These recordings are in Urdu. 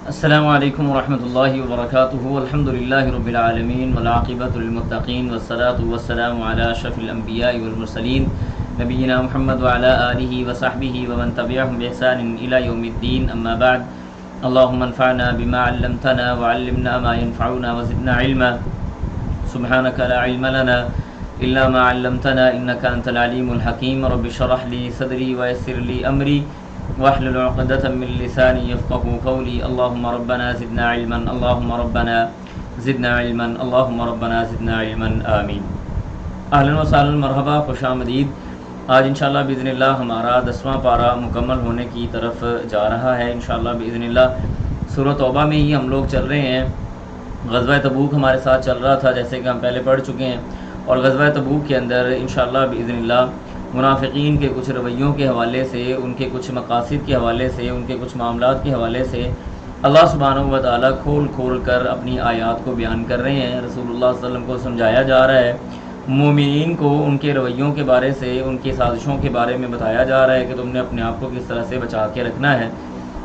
السلام علیکم ورحمۃ اللہ وبرکاتہ الحمد للہ رب العالمین والعاقبۃ للمتقین والصلاۃ والسلام علی اشرف الانبیاء والمرسلین نبینا محمد وعلی آلہ وصحبہ ومن تبعہم بإحسان الی یوم الدین اما بعد اللہم انفعنا بما علمتنا وعلمنا ما ينفعنا وزدنا علما سبحانک لا علم لنا الا ما علمتنا انک انت العلیم الحکیم رب اشرح لی صدری ویسر لی امری واحلل عقدة من لساني يفقهوا قولي اللهم ربنا زدنا علما اللهم ربنا زدنا علما اللهم ربنا زدنا علما آمین۔ اہلا وسہلا مرحبا، خوش آمدید۔ آج انشاءاللہ باذن اللہ ہمارا 10واں پارہ مکمل ہونے کی طرف جا رہا ہے انشاءاللہ باذن اللہ۔ سورہ توبہ میں ہی ہم لوگ چل رہے ہیں۔ غزوہ تبوک ہمارے ساتھ چل رہا تھا جیسے کہ ہم پہلے پڑھ چکے ہیں، اور غزوہ تبوک کے اندر انشاءاللہ باذن اللہ منافقین کے کچھ رویوں کے حوالے سے، ان کے کچھ مقاصد کے حوالے سے، ان کے کچھ معاملات کے حوالے سے اللہ سبحانہ و تعالیٰ کھول کھول کر اپنی آیات کو بیان کر رہے ہیں۔ رسول اللہ صلی اللہ علیہ وسلم کو سمجھایا جا رہا ہے، مومنین کو ان کے رویوں کے بارے سے، ان کی سازشوں کے بارے میں بتایا جا رہا ہے کہ تم نے اپنے آپ کو کس طرح سے بچا کے رکھنا ہے۔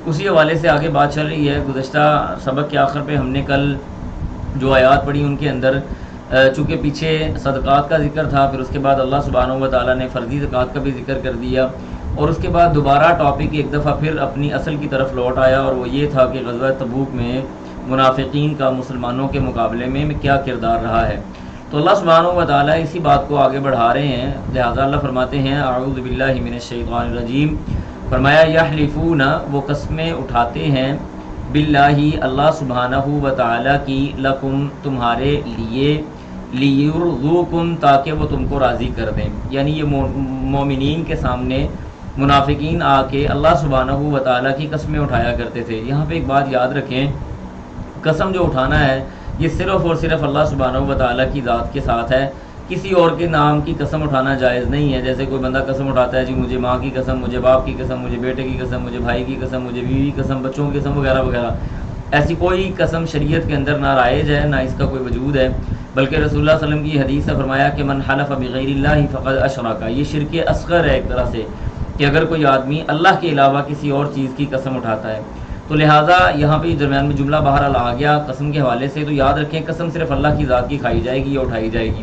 اسی حوالے سے آگے بات چل رہی ہے۔ گزشتہ سبق کے آخر پہ ہم نے کل جو آیات پڑھی ان کے اندر چونکہ پیچھے صدقات کا ذکر تھا، پھر اس کے بعد اللہ سبحانہ و تعالیٰ نے فرضی زکوٰۃ کا بھی ذکر کر دیا، اور اس کے بعد دوبارہ ٹاپک ایک دفعہ پھر اپنی اصل کی طرف لوٹ آیا، اور وہ یہ تھا کہ غزوہ تبوک میں منافقین کا مسلمانوں کے مقابلے میں کیا کردار رہا ہے۔ تو اللہ سبحانہ و تعالیٰ اسی بات کو آگے بڑھا رہے ہیں، لہٰذا اللہ فرماتے ہیں اعوذ باللہ من الشیطان الرجیم، فرمایا یحلفون، وہ قسمیں اٹھاتے ہیں، باللہ اللہ سبحانہ و تعالیٰ کی، لکم تمہارے لیے، لیرضوکم تاکہ وہ تم کو راضی کر دیں۔ یعنی یہ مومنین کے سامنے منافقین آ کے اللہ سبحانہ و تعالیٰ کی قسمیں اٹھایا کرتے تھے۔ یہاں پہ ایک بات یاد رکھیں، قسم جو اٹھانا ہے یہ صرف اور صرف اللہ سبحانہ و تعالیٰ کی ذات کے ساتھ ہے، کسی اور کے نام کی قسم اٹھانا جائز نہیں ہے۔ جیسے کوئی بندہ قسم اٹھاتا ہے، جی مجھے ماں کی قسم، مجھے باپ کی قسم، مجھے بیٹے کی قسم، مجھے بھائی کی قسم، مجھے بیوی کی قسم، بچوں کی قسم وغیرہ وغیرہ، ایسی کوئی قسم شریعت کے اندر نہ رائج ہے، نہ اس کا کوئی وجود ہے، بلکہ رسول اللہ صلی اللہ علیہ وسلم کی حدیث سے فرمایا کہ من حلف بغیر اللہ فقد اشرک، یہ شرک اصغر ہے ایک طرح سے، کہ اگر کوئی آدمی اللہ کے علاوہ کسی اور چیز کی قسم اٹھاتا ہے۔ تو لہٰذا یہاں پہ درمیان میں جملہ بہرحال آ گیا قسم کے حوالے سے، تو یاد رکھیں قسم صرف اللہ کی ذات کی کھائی جائے گی یا اٹھائی جائے گی۔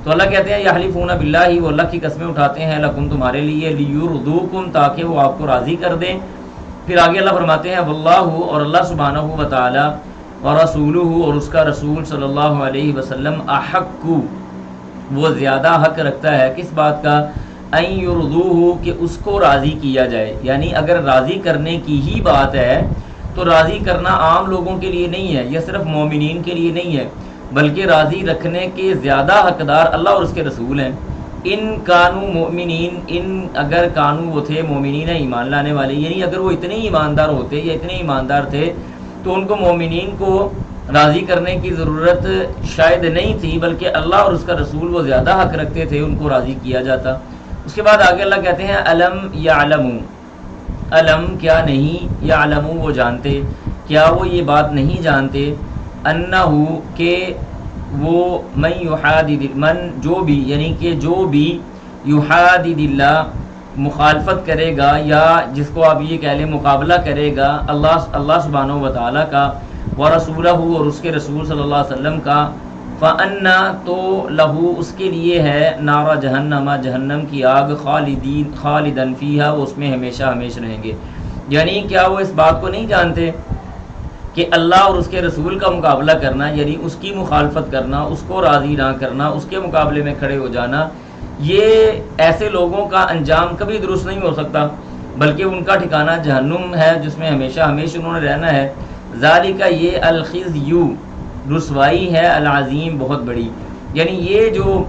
تو اللہ کہتے ہیں یحلفون باللہ، وہ اللہ کی قسمیں اٹھاتے ہیں، لکم تمہارے لیے، لیرضوکم تاکہ وہ آپ کو راضی کر دیں۔ پھر آگے اللہ فرماتے ہیں واللہ، اور اللہ سبحانہ و تعالی، ورسولہ، اور اس کا رسول صلی اللہ علیہ وسلم، احق، وہ زیادہ حق رکھتا ہے کس بات کا، ان یرضوہ، کہ اس کو راضی کیا جائے۔ یعنی اگر راضی کرنے کی ہی بات ہے تو راضی کرنا عام لوگوں کے لیے نہیں ہے، یہ صرف مومنین کے لیے نہیں ہے، بلکہ راضی رکھنے کے زیادہ حقدار اللہ اور اس کے رسول ہیں۔ ان کانوا مؤمنین، ان اگر کانوا وہ تھے، مومنین ایمان لانے والے، یعنی اگر وہ اتنے ایماندار ہوتے یا اتنے ایماندار تھے تو ان کو مومنین کو راضی کرنے کی ضرورت شاید نہیں تھی، بلکہ اللہ اور اس کا رسول وہ زیادہ حق رکھتے تھے، ان کو راضی کیا جاتا۔ اس کے بعد آگے اللہ کہتے ہیں الم یعلموا، الم کیا نہیں، یعلموا وہ جانتے، کیا وہ یہ بات نہیں جانتے، انہ کہ وہ من یحادد، من جو بھی، یعنی کہ جو بھی یحادد اللہ مخالفت کرے گا، یا جس کو آپ یہ کہہ لیں مقابلہ کرے گا اللہ سبحانہ و تعالیٰ کا، ورسولہ، اور اس کے رسول صلی اللہ علیہ وسلم کا، فَأَنَّا تو لہو اس کے لیے ہے، نار جہنم، جہنم کی آگ، خالدن فیہا، وہ اس میں ہمیشہ ہمیشہ رہیں گے۔ یعنی کیا وہ اس بات کو نہیں جانتے کہ اللہ اور اس کے رسول کا مقابلہ کرنا، یعنی اس کی مخالفت کرنا، اس کو راضی نہ کرنا، اس کے مقابلے میں کھڑے ہو جانا، یہ ایسے لوگوں کا انجام کبھی درست نہیں ہو سکتا، بلکہ ان کا ٹھکانہ جہنم ہے جس میں ہمیشہ ہمیشہ انہوں نے رہنا ہے۔ ذالک، یہ الخزی، رسوائی ہے، العظیم، بہت بڑی، یعنی یہ جو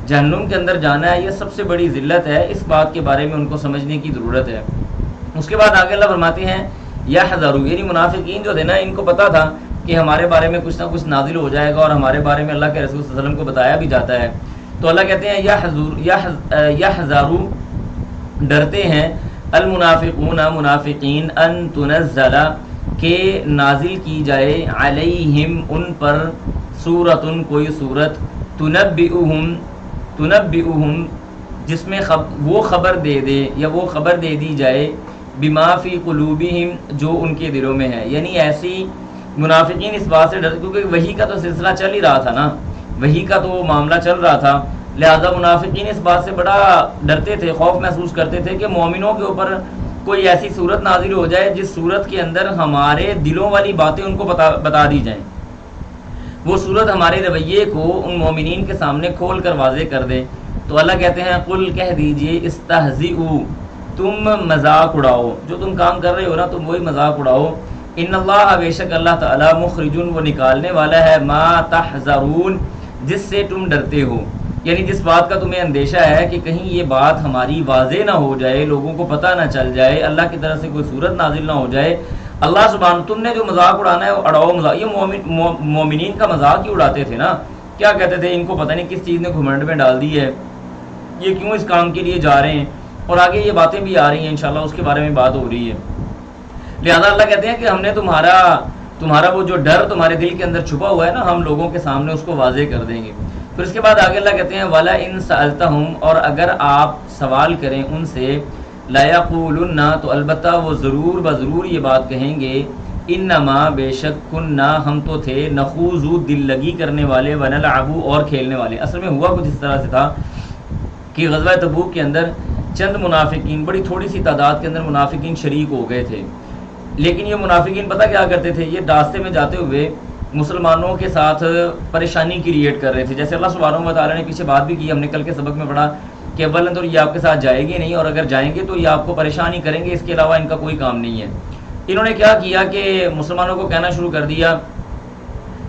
جہنم کے اندر جانا ہے یہ سب سے بڑی ذلت ہے، اس بات کے بارے میں ان کو سمجھنے کی ضرورت ہے۔ اس کے بعد آگے اللہ فرماتے ہیں یحذروا، یعنی منافقین جو تھے نا، ان کو پتا تھا کہ ہمارے بارے میں کچھ نہ کچھ نازل ہو جائے گا، اور ہمارے بارے میں اللہ کے رسول صلی اللہ علیہ وسلم کو بتایا بھی جاتا ہے۔ تو اللہ کہتے ہیں یحذروا، ڈرتے ہیں، المنافقون، منافقین، ان تنزل، کہ نازل کی جائے، علیہم، ان پر، سورۃ، کوئی سورت، تنبئہم، جس میں وہ خبر دے دے، یا وہ خبر دے دی جائے، بما فی قلوبہم، جو ان کے دلوں میں ہے. یعنی ایسی منافقین اس بات سے ڈرتے، کیونکہ وحی کا تو سلسلہ چل ہی رہا تھا نا، وحی کا تو معاملہ چل رہا تھا، لہذا منافقین اس بات سے بڑا ڈرتے تھے، خوف محسوس کرتے تھے کہ مومنوں کے اوپر کوئی ایسی صورت نازل ہو جائے جس صورت کے اندر ہمارے دلوں والی باتیں ان کو بتا دی جائیں، وہ صورت ہمارے رویے کو ان مومنین کے سامنے کھول کر واضح کر دے. تو اللہ کہتے ہیں قل کہہ دیجئے استہزئوا، تم مذاق اڑاؤ، جو تم کام کر رہے ہو نا تم وہی مذاق اڑاؤ. ان اللہ، بے شک اللہ تعالیٰ، مخرجن، وہ نکالنے والا ہے، ما تحذرون، جس سے تم ڈرتے ہو. یعنی جس بات کا تمہیں اندیشہ ہے کہ کہیں یہ بات ہماری واضح نہ ہو جائے، لوگوں کو پتہ نہ چل جائے، اللہ کی طرف سے کوئی صورت نازل نہ ہو جائے. اللہ سبحانہ، تم نے جو مذاق اڑانا ہے وہ اڑاؤ مذاق. یہ مومنین کا مذاق ہی اڑاتے تھے نا، کیا کہتے تھے ان کو پتہ نہیں کس چیز نے گھمنڈ میں ڈال دی ہے، یہ کیوں اس کام کے لیے جا رہے ہیں. اور آگے یہ باتیں بھی آ رہی ہیں انشاءاللہ، اس کے بارے میں بات ہو رہی ہے. لہذا اللہ کہتے ہیں کہ ہم نے تمہارا وہ جو ڈر تمہارے دل کے اندر چھپا ہوا ہے نا، ہم لوگوں کے سامنے اس کو واضح کر دیں گے. پھر اس کے بعد آگے اللہ کہتے ہیں وَلَا إِن سَأَلْتَهُمْ، اور اگر آپ سوال کریں ان سے، لَيَقُولُنَّ، تو البتہ وہ ضرور بضرور یہ بات کہیں گے، انما، بے شک، کننا، ہم تو تھے، نخوض، دل لگی کرنے والے، وَنَلْعَبُ، اور کھیلنے والے. اصل میں ہوا کچھ اس طرح سے تھا کہ غزوہ تبوک کے اندر چند منافقین، بڑی تھوڑی سی تعداد کے اندر منافقین شریک ہو گئے تھے. لیکن یہ منافقین پتہ کیا کرتے تھے، یہ راستے میں جاتے ہوئے مسلمانوں کے ساتھ پریشانی کریٹ کر رہے تھے. جیسے اللہ سبحانہ و تعالیٰ نے پیچھے بات بھی کی، ہم نے کل کے سبق میں پڑھا کہ اول تو یہ آپ کے ساتھ جائے گی نہیں، اور اگر جائیں گے تو یہ آپ کو پریشان ہی کریں گے، اس کے علاوہ ان کا کوئی کام نہیں ہے. انہوں نے کیا کیا کہ مسلمانوں کو کہنا شروع کر دیا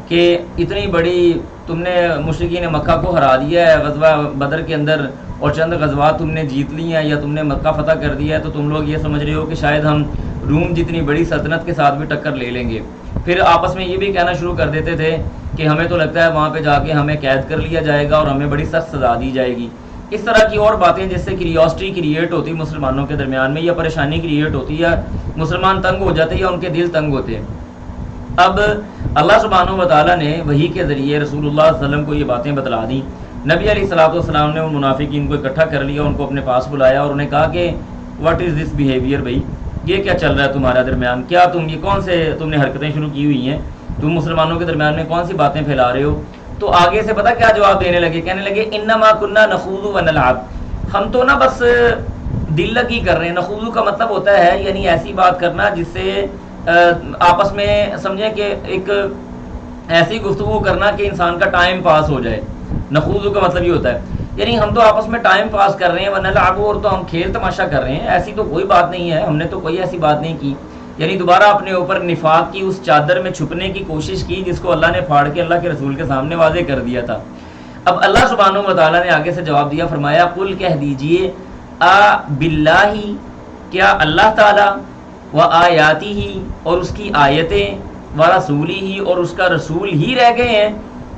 کہ اتنی بڑی تم نے مشرکین مکہ کو ہرا دیا ہے غزوہ بدر کے اندر، اور چند غزوات تم نے جیت لی ہیں، یا تم نے مکہ فتح کر دیا ہے، تو تم لوگ یہ سمجھ رہے ہو کہ شاید ہم روم جتنی بڑی سلطنت کے ساتھ بھی ٹکر لے لیں گے. پھر آپس میں یہ بھی کہنا شروع کر دیتے تھے کہ ہمیں تو لگتا ہے وہاں پہ جا کے ہمیں قید کر لیا جائے گا اور ہمیں بڑی سخت سزا دی جائے گی. اس طرح کی اور باتیں جس سے کریوسٹی کریٹ ہوتی مسلمانوں کے درمیان میں، یا پریشانی کریٹ ہوتی، یا مسلمان تنگ ہو جاتے یا ان کے دل تنگ ہوتے. اب اللہ سبحانہ و تعالیٰ نے وحی کے ذریعے رسول اللہ صلی اللہ علیہ وسلم کو یہ باتیں بتلا دیں. نبی علیہ الصلوۃ والسلام نے ان منافقین کو اکٹھا کر لیا، ان کو اپنے پاس بلایا اور انہیں کہا کہ واٹ از دس بیہیویئر، بھائی یہ کیا چل رہا ہے تمہارا درمیان، کیا تم یہ کون سے تم نے حرکتیں شروع کی ہوئی ہیں، تم مسلمانوں کے درمیان میں کون سی باتیں پھیلا رہے ہو. تو آگے سے پتہ کیا جواب دینے لگے، کہنے لگے انما کننا نخوض ونلعب، ہم تو نا بس دل لگی کر رہے ہیں. نخوض کا مطلب ہوتا ہے یعنی ایسی بات کرنا جس سے آپس میں سمجھیں کہ ایک ایسی گفتگو کرنا کہ انسان کا ٹائم پاس ہو جائے. نخوض کا مطلب یہ ہوتا ہے یعنی ہم تو آپس میں ٹائم پاس کر رہے ہیں، ونلعب، اور تو ہم کھیل تماشا کر رہے ہیں، ایسی تو کوئی بات نہیں ہے، ہم نے تو کوئی ایسی بات نہیں کی. یعنی دوبارہ اپنے اوپر نفاق کی اس چادر میں چھپنے کی کوشش کی جس کو اللہ نے پھاڑ کے اللہ کے رسول کے سامنے واضح کر دیا تھا. اب اللہ سبحانہ و تعالیٰ نے آگے سے جواب دیا، فرمایا قل، کہہ دیجئے، باللہ، کیا اللہ تعالیٰ، و آیاتی ہی، اور اس کی آیتیں، و رسولی ہی، اور اس کا رسول ہی رہ گئے ہیں،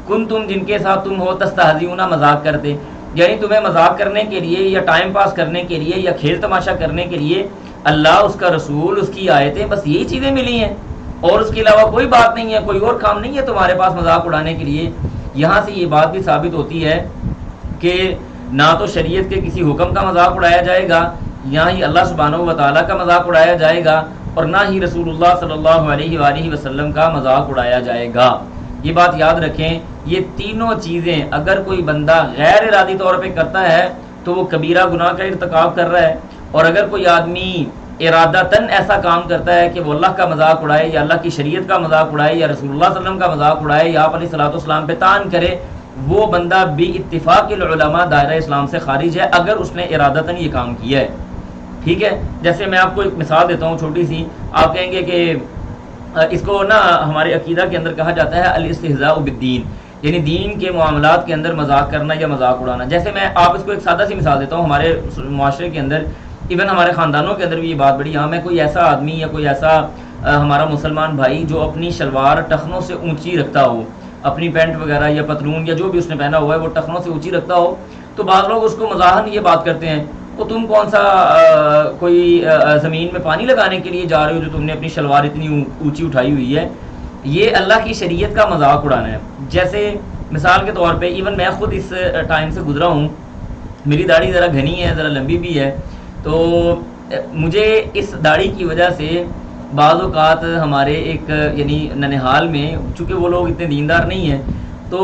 کن تم، جن کے ساتھ تم ہو، تستہزئون، مذاق کرتے. یعنی تمہیں مذاق کرنے کے لیے یا ٹائم پاس کرنے کے لیے یا کھیل تماشا کرنے کے لیے اللہ، اس کا رسول، اس کی آیتیں، بس یہی چیزیں ملی ہیں اور اس کے علاوہ کوئی بات نہیں ہے، کوئی اور کام نہیں ہے تمہارے پاس مذاق اڑانے کے لیے. یہاں سے یہ بات بھی ثابت ہوتی ہے کہ نہ تو شریعت کے کسی حکم کا مذاق اڑایا جائے گا، نہ ہی اللہ سبحانہ و تعالیٰ کا مذاق اڑایا جائے گا، اور نہ ہی رسول اللہ صلی اللہ علیہ وآلہ وسلم کا مذاق اڑایا جائے گا. یہ بات یاد رکھیں، یہ تینوں چیزیں اگر کوئی بندہ غیر ارادی طور پہ کرتا ہے تو وہ کبیرہ گناہ کا ارتکاب کر رہا ہے، اور اگر کوئی آدمی ارادتاً ایسا کام کرتا ہے کہ وہ اللہ کا مذاق اڑائے یا اللہ کی شریعت کا مذاق اڑائے یا رسول اللہ صلی اللہ علیہ وسلم کا مذاق اڑائے یا آپ علیہ الصلوۃ والسلام پہ طعن کرے، وہ بندہ بھی اتفاق العلماء دائرہ اسلام سے خارج ہے اگر اس نے ارادتاً یہ کام کیا ہے. ٹھیک ہے، جیسے میں آپ کو ایک مثال دیتا ہوں چھوٹی سی. آپ کہیں گے کہ اس کو نا ہمارے عقیدہ کے اندر کہا جاتا ہے الاستہزاء بالدین، یعنی دین کے معاملات کے اندر مذاق کرنا یا مذاق اڑانا. جیسے میں آپ اس کو ایک سادہ سی مثال دیتا ہوں، ہمارے معاشرے کے اندر، ایون ہمارے خاندانوں کے اندر بھی یہ بات بڑی عام ہے. کوئی ایسا آدمی یا کوئی ایسا ہمارا مسلمان بھائی جو اپنی شلوار ٹخنوں سے اونچی رکھتا ہو، اپنی پینٹ وغیرہ یا پتلون یا جو بھی اس نے پہنا ہوا ہے وہ ٹخنوں سے اونچی رکھتا ہو، تو بعض لوگ اس کو مزاحن یہ بات کرتے ہیں کہ تم کون سا کوئی زمین میں پانی لگانے کے لیے جا رہے ہو جو تم نے اپنی شلوار اتنی اونچی اٹھائی ہوئی ہے. یہ اللہ کی شریعت کا مذاق اڑانا ہے. جیسے مثال کے طور پہ ایون میں خود اس ٹائم سے گزرا ہوں، میری داڑھی ذرا گھنی ہے، ذرا لمبی بھی ہے، تو مجھے اس داڑھی کی وجہ سے بعض اوقات ہمارے ایک یعنی ننہال میں، چونکہ وہ لوگ اتنے دیندار نہیں ہیں، تو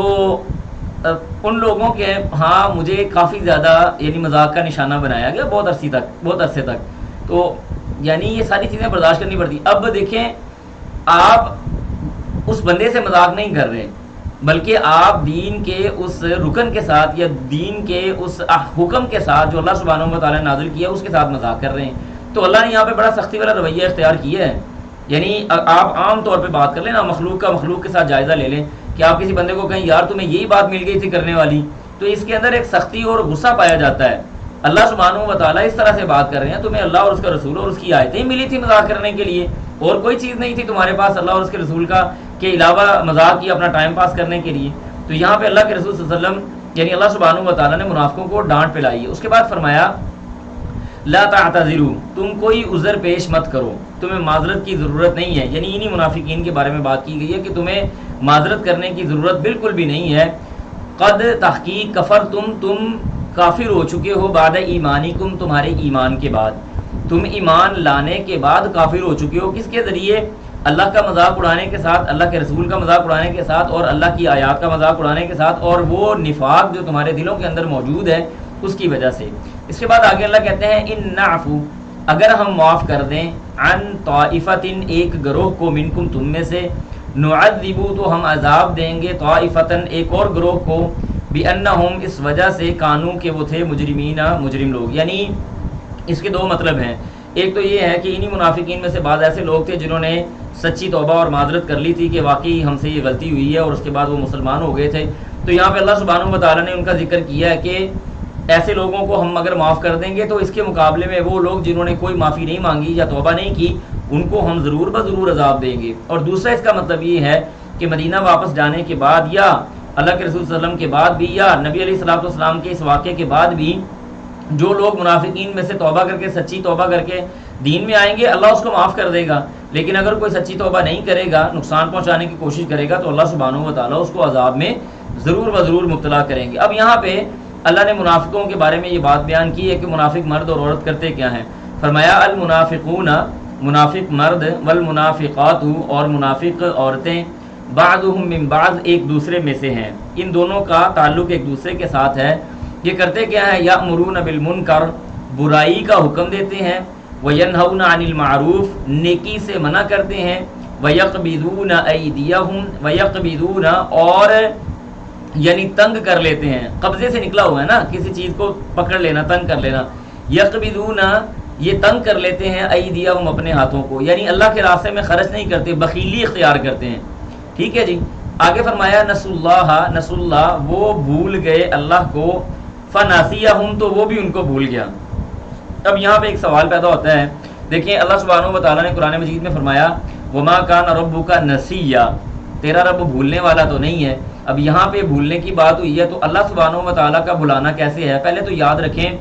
ان لوگوں کے ہاں مجھے کافی زیادہ یعنی مذاق کا نشانہ بنایا گیا بہت عرصے تک. تو یعنی یہ ساری چیزیں برداشت کرنی پڑتی. اب دیکھیں آپ اس بندے سے مذاق نہیں کر رہے، بلکہ آپ دین کے اس رکن کے ساتھ یا دین کے اس حکم کے ساتھ جو اللہ سبحانہ و تعالیٰ نے نازل کیا اس کے ساتھ مذاق کر رہے ہیں. تو اللہ نے یہاں پہ بڑا سختی والا رویہ اختیار کیا ہے. یعنی آپ عام طور پہ بات کر لیں نا، مخلوق کے ساتھ جائزہ لے لیں کہ آپ کسی بندے کو کہیں یار تمہیں یہی بات مل گئی تھی کرنے والی، تو اس کے اندر ایک سختی اور غصہ پایا جاتا ہے. اللہ سبحانہ و تعالیٰ اس طرح سے بات کر رہے ہیں، تمہیں اللہ اور اس کا رسول اور اس کی آیتیں ملی تھی مذاق کرنے کے لیے، اور کوئی چیز نہیں تھی تمہارے پاس اللہ اور اس کے رسول کا کے علاوہ مذاق کی اپنا ٹائم پاس کرنے کے لیے. تو یہاں پہ اللہ کے رسول صلی اللہ علیہ وسلم یعنی اللہ سبحانہ و تعالیٰ نے منافقوں کو ڈانٹ پلائی ہے. اس کے بعد فرمایا لا تعتذروا، تم کوئی عذر پیش مت کرو، تمہیں معذرت کی ضرورت نہیں ہے. یعنی انہی منافقین کے بارے میں بات کی گئی ہے کہ تمہیں معذرت کرنے کی ضرورت بالکل بھی نہیں ہے. قد تحقیق کفرتم، تم کافر ہو چکے ہو، بعد ایمانکم، تمہارے ایمان کے بعد. تم ایمان لانے کے بعد کافر ہو چکے ہو. کس کے ذریعے؟ اللہ کا مذاق اڑانے کے ساتھ، اللہ کے رسول کا مذاق اڑانے کے ساتھ، اور اللہ کی آیات کا مذاق اڑانے کے ساتھ، اور وہ نفاق جو تمہارے دلوں کے اندر موجود ہے اس کی وجہ سے. اس کے بعد آگے اللہ کہتے ہیں ان نعفو، اگر ہم معاف کر دیں، عن طائفۃ، ایک گروہ کو، منکم، تم میں سے، نعذبو، تو ہم عذاب دیں گے، طائفۃ، ایک اور گروہ کو، بانہم، اس وجہ سے، کانوا، کہ وہ تھے، مجرمین، مجرم لوگ. یعنی اس کے دو مطلب ہیں. ایک تو یہ ہے کہ انہی منافقین میں سے بعض ایسے لوگ تھے جنہوں نے سچی توبہ اور معذرت کر لی تھی کہ واقعی ہم سے یہ غلطی ہوئی ہے، اور اس کے بعد وہ مسلمان ہو گئے تھے. تو یہاں پہ اللہ سبحانہ و تعالیٰ نے ان کا ذکر کیا ہے کہ ایسے لوگوں کو ہم اگر معاف کر دیں گے تو اس کے مقابلے میں وہ لوگ جنہوں نے کوئی معافی نہیں مانگی یا توبہ نہیں کی ان کو ہم ضرور بضرور عذاب دیں گے. اور دوسرا اس کا مطلب یہ ہے کہ مدینہ واپس جانے کے بعد، یا اللہ کے رسول صلی اللہ علیہ وسلم کے بعد بھی، یا نبی علیہ الصلوۃ والسلام کے اس واقعے کے بعد بھی، جو لوگ منافقین میں سے توبہ کر کے، سچی توبہ کر کے دین میں آئیں گے، اللہ اس کو معاف کر دے گا. لیکن اگر کوئی سچی توبہ نہیں کرے گا، نقصان پہنچانے کی کوشش کرے گا، تو اللہ سبحانہ و تعالیٰ اس کو عذاب میں ضرور بضرور مبتلا کریں گے. اب یہاں پہ اللہ نے منافقوں کے بارے میں یہ بات بیان کی ہے کہ منافق مرد اور عورت کرتے کیا ہیں. فرمایا المنافقون، منافق مرد، والمنافقات، اور منافق عورتیں، بعضهم من بعض، ایک دوسرے میں سے ہیں. ان دونوں کا تعلق ایک دوسرے کے ساتھ ہے. یہ کرتے کیا ہیں؟ یأمرون بالمنکر، برائی کا حکم دیتے ہیں، وینہون عن المعروف، نیکی سے منع کرتے ہیں، ویقبضون ایدیہم، ویقبضون، اور یعنی تنگ کر لیتے ہیں. قبضے سے نکلا ہوا ہے نا، کسی چیز کو پکڑ لینا، تنگ کر لینا. یقبضون، یہ تنگ کر لیتے ہیں، ایدیہم، اپنے ہاتھوں کو، یعنی اللہ کے راستے میں خرچ نہیں کرتے، بخیلی اختیار کرتے ہیں. ٹھیک ہے جی. آگے فرمایا نسوا اللہ، نسوا اللہ، وہ بھول گئے اللہ کو، فناسیہم، تو وہ بھی ان کو بھول گیا. اب یہاں پہ ایک سوال پیدا ہوتا ہے. دیکھیں اللہ سبحانہ و تعالیٰ نے قرآن مجید میں فرمایا وما کان ربک نسیا، تیرا رب بھولنے والا تو نہیں ہے. اب یہاں پہ بھولنے کی بات ہوئی ہے تو اللہ سبحانہ و تعالیٰ کا بھلانا کیسے ہے؟ پہلے تو یاد رکھیں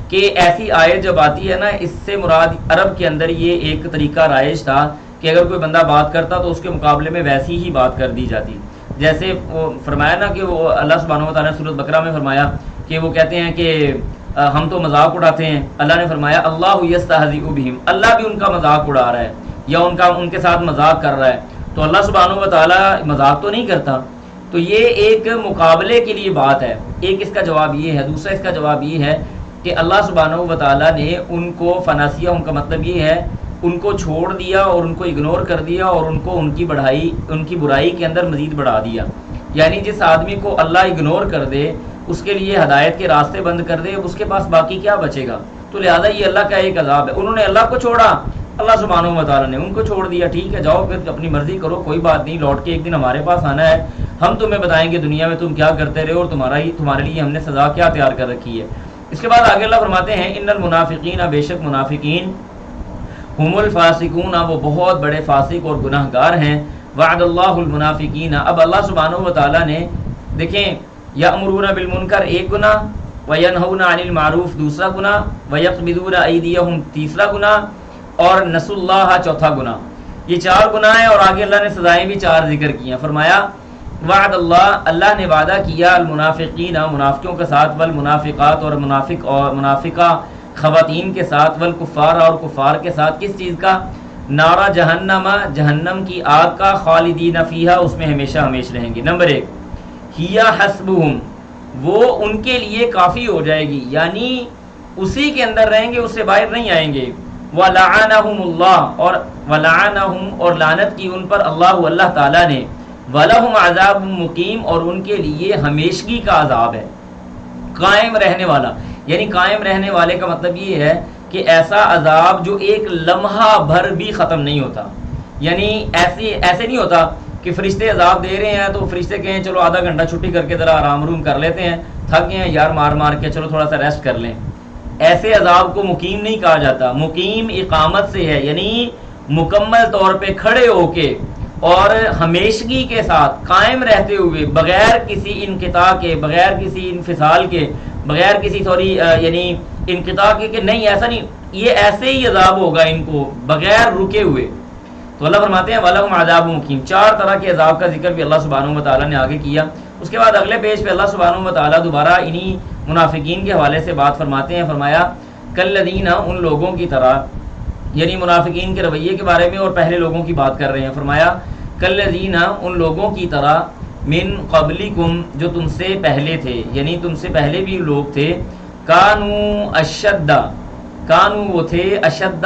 کہ ایسی آیت جب آتی ہے نا، اس سے مراد عرب کے اندر یہ ایک طریقہ رائج تھا کہ اگر کوئی بندہ بات کرتا تو اس کے مقابلے میں ویسی ہی بات کر دی جاتی. جیسے وہ فرمایا نا کہ وہ اللہ سبحانہ و تعالیٰ نے سورۃ بقرہ میں فرمایا کہ وہ کہتے ہیں کہ ہم تو مذاق اڑاتے ہیں. اللہ نے فرمایا اللہ یستہزئ بہم، اللہ بھی ان کا مذاق اڑا رہا ہے یا ان کے ساتھ مذاق کر رہا ہے. تو اللہ سبحانہ و تعالیٰ مذاق تو نہیں کرتا. تو یہ ایک مقابلے کے لیے بات ہے. ایک اس کا جواب یہ ہے. دوسرا اس کا جواب یہ ہے کہ اللہ سبحانہ و تعالیٰ نے ان کو فناسیہ، ان کا مطلب یہ ہے ان کو چھوڑ دیا اور ان کو اگنور کر دیا اور ان کو ان کی برائی کے اندر مزید بڑھا دیا. یعنی جس آدمی کو اللہ اگنور کر دے، اس کے لیے ہدایت کے راستے بند کر دے، اس کے پاس باقی کیا بچے گا؟ تو لہٰذا یہ اللہ کا ایک عذاب ہے. انہوں نے اللہ کو چھوڑا، اللہ سبحانہ و تعالیٰ نے ان کو چھوڑ دیا. ٹھیک ہے، جاؤ پھر اپنی مرضی کرو، کوئی بات نہیں، لوٹ کے ایک دن ہمارے پاس آنا ہے، ہم تمہیں بتائیں گے دنیا میں تم کیا کرتے رہے اور تمہارے لیے ہم نے سزا کیا تیار کر رکھی ہے. اس کے بعد آگے اللہ فرماتے ہیں ان المنافقین، بے شک منافقین، ہم الفاسقون، وہ بہت بڑے فاسق اور گناہ گار ہیں. وعد اللہ المنافقین، اب اللہ سبحانہ و تعالیٰ نے دیکھیں یأمرون بالمنکر ایک گناہ، وینہون عن المعروف دوسرا گناہ، ویقبضون ایدیہم تیسرا گناہ، اور نسوا اللہ چوتھا گناہ. یہ چار گناہ ہیں اور آگے اللہ نے سزائیں بھی چار ذکر کی ہیں. فرمایا وعد اللہ، اللہ نے وعدہ کیا المنافقین، منافقوں کے ساتھ، والمنافقات، اور منافق اور منافقہ، خواتین کے ساتھ، والکفار اور کفار کے ساتھ، کس چیز کا؟ نارا جہنم، جہنم کی آگ کا، خالدین فیہا، اس میں ہمیشہ ہمیشہ رہیں گے۔ نمبر 1، ہیا حسبہم، وہ ان کے لیے کافی ہو جائے گی، یعنی اسی کے اندر رہیں گے، اس سے باہر نہیں آئیں گے۔ وَلَعَنَهُمُ اللَّهُ، اور وَلَعَنَهُمْ، اور لعنت کی ان پر اللہ، اللہ تعالیٰ نے۔ وَلَهُمْ عَذَابٌ مُقِيمٌ، اور ان کے لیے ہمیشگی کا عذاب ہے، قائم رہنے والا۔ یعنی قائم رہنے والے کا مطلب یہ ہے کہ ایسا عذاب جو ایک لمحہ بھر بھی ختم نہیں ہوتا، یعنی ایسے نہیں ہوتا کہ فرشتے عذاب دے رہے ہیں تو فرشتے کہیں چلو آدھا گھنٹہ چھٹی کر کے ذرا آرام روم کر لیتے ہیں، تھک گئے ہیں یار مار مار کے، چلو تھوڑا سا ریسٹ کر لیں۔ ایسے عذاب کو مقیم نہیں کہا جاتا، مقیم اقامت سے ہے، یعنی مکمل طور پہ کھڑے ہو کے اور ہمیشگی کے ساتھ قائم رہتے ہوئے، بغیر کسی انقطاع کے، بغیر کسی انفصال کے، بغیر کسی یعنی انقطاع کے، کہ نہیں ایسا نہیں، یہ ایسے ہی عذاب ہوگا ان کو بغیر رکے ہوئے۔ تو اللہ فرماتے ہیں وَلَهُمْ عَذَابٌ مُقِيمٌ، 4 طرح کے عذاب کا ذکر بھی اللہ سبحانہ و تعالیٰ نے آگے کیا۔ اس کے بعد اگلے پیج پہ اللہ سبحانہ و تعالیٰ دوبارہ انہی منافقین کے حوالے سے بات فرماتے ہیں، فرمایا کالذین، ان لوگوں کی طرح، یعنی منافقین کے رویے کے بارے میں اور پہلے لوگوں کی بات کر رہے ہیں۔ فرمایا کالذین، ان لوگوں کی طرح، من قبلکم، جو تم سے پہلے تھے، یعنی تم سے پہلے بھی لوگ تھے، کانوا اشد، کانوا وہ تھے، اشد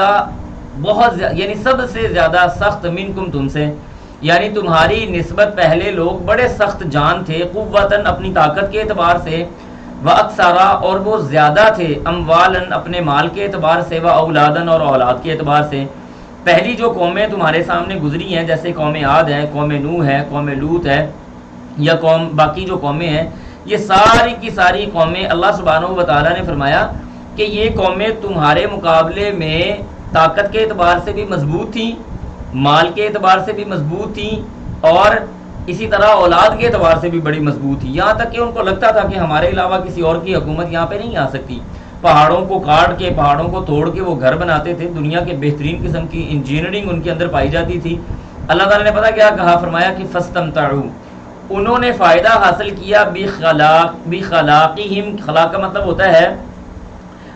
بہت یعنی سب سے زیادہ سخت، منکم تم سے، یعنی تمہاری نسبت پہلے لوگ بڑے سخت جان تھے، قوتاً اپنی طاقت کے اعتبار سے، واکثرا اور وہ زیادہ تھے، اموالاً اپنے مال کے اعتبار سے، واولاداً اور اولاد کے اعتبار سے۔ پہلی جو قومیں تمہارے سامنے گزری ہیں، جیسے قوم عاد ہے، قوم نوح ہے، قوم لوط ہے، یا باقی جو قومیں ہیں، یہ ساری کی ساری قومیں اللہ سبحانہ و تعالیٰ نے فرمایا کہ یہ قومیں تمہارے مقابلے میں طاقت کے اعتبار سے بھی مضبوط تھیں، مال کے اعتبار سے بھی مضبوط تھیں، اور اسی طرح اولاد کے اعتبار سے بھی بڑی مضبوط تھی، یہاں تک کہ ان کو لگتا تھا کہ ہمارے علاوہ کسی اور کی حکومت یہاں پہ نہیں آ سکتی۔ پہاڑوں کو کاٹ کے، پہاڑوں کو توڑ کے وہ گھر بناتے تھے، دنیا کے بہترین قسم کی انجینئرنگ ان کے اندر پائی جاتی تھی۔ اللہ تعالیٰ نے پتہ کیا کہا؟ فرمایا کہ فاستمتعوا، انہوں نے فائدہ حاصل کیا، بخلاقہم، خلاق کا مطلب ہوتا ہے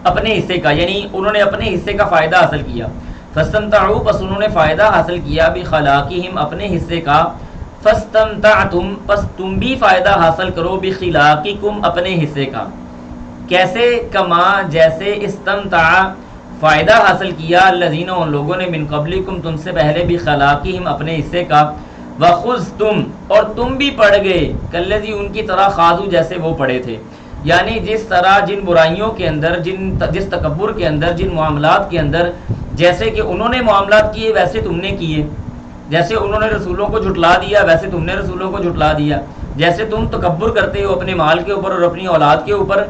اپنے حصے کا، یعنی انہوں نے اپنے حصے کا فائدہ حاصل کیا۔ فاستمتعوا، پس انہوں نے فائدہ حاصل کیا، بخلاقہم، اپنے حصے کا، فاستمتعتم، پس تم بھی فائدہ حاصل کرو، بخلاقکم، اپنے حصے کا۔ کیسے؟ کما، جیسے، استمتع، فائدہ حاصل کیا، الذین، ان لوگوں نے، من قبلکم، تم سے پہلے، بخلاقہم، اپنے حصے کا، وخذتم، اور تم بھی پڑ گئے، کالذی، ان کی طرح، خاضوا، جیسے وہ پڑے تھے، یعنی جس طرح جن برائیوں کے اندر، جس تکبر کے اندر، جن معاملات کے اندر، جیسے کہ انہوں نے معاملات کیے ویسے تم نے کیے، جیسے انہوں نے رسولوں کو جھٹلا دیا ویسے تم نے رسولوں کو جھٹلا دیا، جیسے تم تکبر کرتے ہو اپنے مال کے اوپر اور اپنی اولاد کے اوپر،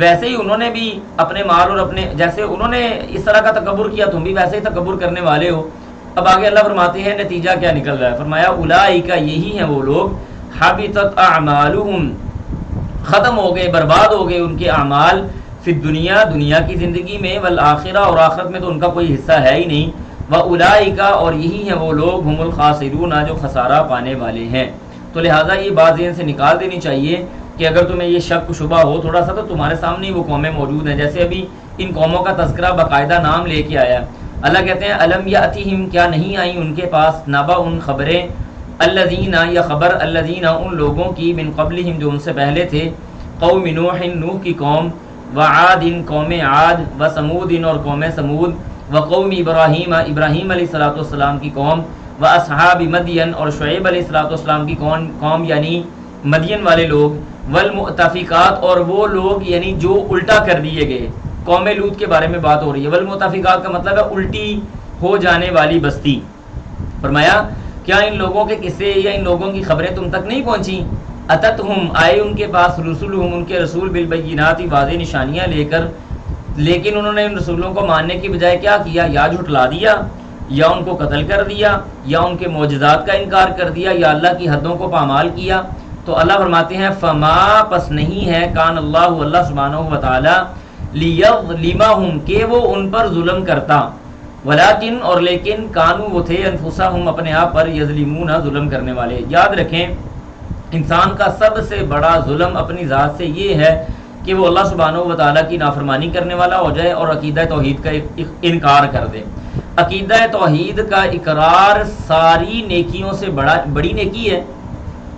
ویسے ہی انہوں نے بھی اپنے مال اور اپنے، جیسے انہوں نے اس طرح کا تکبر کیا تم بھی ویسے ہی تکبر کرنے والے ہو۔ اب آگے اللہ فرماتے ہیں نتیجہ کیا نکل رہا ہے، فرمایا اولئک، یہی ہیں وہ لوگ، حبطت اعمالہم، ختم ہو گئے، برباد ہو گئے ان کے اعمال، فی الدنیا، دنیا کی زندگی میں، والآخرہ، اور آخرت میں تو ان کا کوئی حصہ ہے ہی نہیں، وَأُولَئِكَ، اور یہی ہیں وہ لوگ، ہم الخاسرون، جو خسارہ پانے والے ہیں۔ تو لہٰذا یہ بات ذہن سے نکال دینی چاہیے کہ اگر تمہیں یہ شک شبہ ہو تھوڑا سا، تو تمہارے سامنے وہ قومیں موجود ہیں، جیسے ابھی ان قوموں کا تذکرہ باقاعدہ نام لے کے آیا۔ اللہ کہتے ہیں الم یاتہم، کیا نہیں آئی ان کے پاس، نبأ، ان خبریں، الذین، یا خبر، الذین، ان لوگوں کی، من قبلہم، جو ان سے پہلے تھے، قوم نوح، نوح کی قوم، وعاد، قوم عاد، وثمود، اور قوم ثمود، وقوم ابراہیم، ابراہیم علیہ السلام کی قوم، واصحاب مدین، اور شعیب علیہ السلام کی قوم، یعنی مدین والے لوگ، والمؤتفقات، اور وہ لوگ یعنی جو الٹا کر دیے گئے، قوم لوط کے بارے میں بات ہو رہی ہے۔ والمؤتفقات کا مطلب ہے الٹی ہو جانے والی بستی۔ فرمایا کیا ان لوگوں کے قصے یا ان لوگوں کی خبریں تم تک نہیں پہنچی؟ اتتہم، آئے ان کے پاس، رسولہم، ان کے رسول، بالبینات، واضح نشانیاں لے کر، لیکن انہوں نے ان رسولوں کو ماننے کی بجائے کیا کیا؟ یا جھٹلا دیا، یا ان کو قتل کر دیا، یا ان کے معجزات کا انکار کر دیا، یا اللہ کی حدوں کو پامال کیا۔ تو اللہ فرماتے ہیں فما، پس نہیں ہے، کان اللہ، اللہ سبحانہ و تعالی، لیظلمہم، کہ وہ ان پر ظلم کرتا، ولیکن، اور لیکن، کانو، وہ تھے، انفسہم، اپنے آپ پر، یظلمون، ظلم کرنے والے۔ یاد رکھیں انسان کا سب سے بڑا ظلم اپنی ذات سے یہ ہے کہ وہ اللہ سبحانہ و تعالیٰ کی نافرمانی کرنے والا ہو جائے اور عقیدہ توحید کا انکار کر دے۔ عقیدہ توحید کا اقرار ساری نیکیوں سے بڑی نیکی ہے،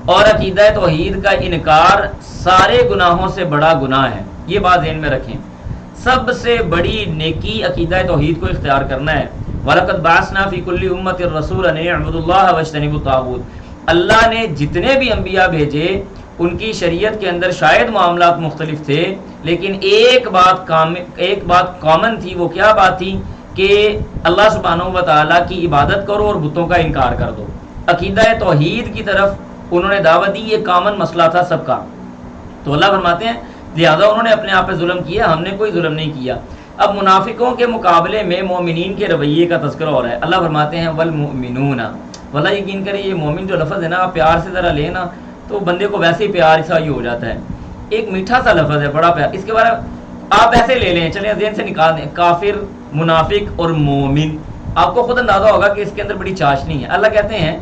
اور عقیدہ توحید کا انکار سارے گناہوں سے بڑا گناہ ہے۔ یہ بات ذہن میں رکھیں، سب سے بڑی نیکی عقیدہ توحید کو اختیار کرنا ہے۔ وَلَقَدْ بَعَثْنَا فِي كُلِّ أُمَّةٍ رَسُولًا أَنِ اعْبُدُوا اللَّهَ وَاجْتَنِبُوا الطَّاغُوتَ۔ اللہ نے جتنے بھی انبیاء بھیجے ان کی شریعت کے اندر شاید معاملات مختلف تھے، لیکن ایک بات کامن تھی۔ وہ کیا بات تھی؟ کہ اللہ سبحانہ و تعالیٰ کی عبادت کرو اور بتوں کا انکار کر دو۔ عقیدہ توحید کی طرف انہوں نے دعوت دی، یہ کامن مسئلہ تھا سب کا۔ تو اللہ فرماتے ہیں لہذا انہوں نے اپنے آپ پہ ظلم کیا، ہم نے کوئی ظلم نہیں کیا۔ اب منافقوں کے مقابلے میں مومنین کے رویے کا تذکرہ ہو رہا ہے۔ اللہ فرماتے ہیں والمؤمنون، واللہ یقین کریں یہ مومن جو لفظ ہے نا، پیار سے ذرا لینا تو بندے کو ویسے ہی پیار سا ہی ہو جاتا ہے، ایک میٹھا سا لفظ ہے، بڑا پیار۔ اس کے بارے آپ ایسے لے لیں، چلیں ذہن سے نکال دیں، کافر، منافق اور مومن، آپ کو خود اندازہ ہوگا کہ اس کے اندر بڑی چاشنی ہے۔ اللہ کہتے ہیں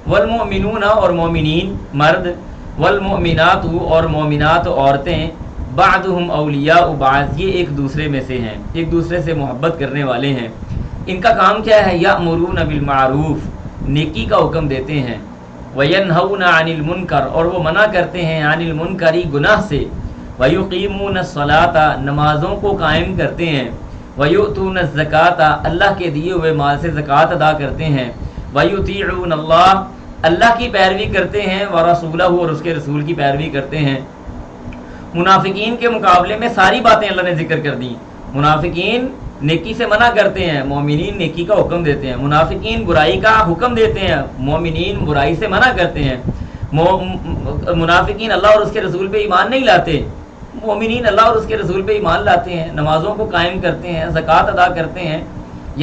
والمؤمنون، اور مومنین مرد، والمؤمنات، اور مومنات عورتیں، بعضهم اولیاء بعض، یہ ایک دوسرے میں سے ہیں، ایک دوسرے سے محبت کرنے والے ہیں۔ ان کا کام کیا ہے؟ یأمرون بالمعروف، نیکی کا حکم دیتے ہیں، وینہون عن المنکر، اور وہ منع کرتے ہیں عن المنکر، گناہ سے، ویقیمون الصلاۃ، نمازوں کو قائم کرتے ہیں، ویؤتون الزکاۃ، اللہ کے دیے ہوئے مال سے زکوٰۃ ادا کرتے ہیں، ویطیعون اللہ کی پیروی کرتے ہیں، ورسولہ، اور اس کے رسول کی پیروی کرتے ہیں۔ منافقین کے مقابلے میں ساری باتیں اللہ نے ذکر کر دیں۔ منافقین نیکی سے منع کرتے ہیں، مومنین نیکی کا حکم دیتے ہیں۔ منافقین برائی کا حکم دیتے ہیں، مومنین برائی سے منع کرتے ہیں۔ منافقین اللہ اور اس کے رسول پہ ایمان نہیں لاتے، مومنین اللہ اور اس کے رسول پہ ایمان لاتے ہیں، نمازوں کو قائم کرتے ہیں، زکوٰۃ ادا کرتے ہیں۔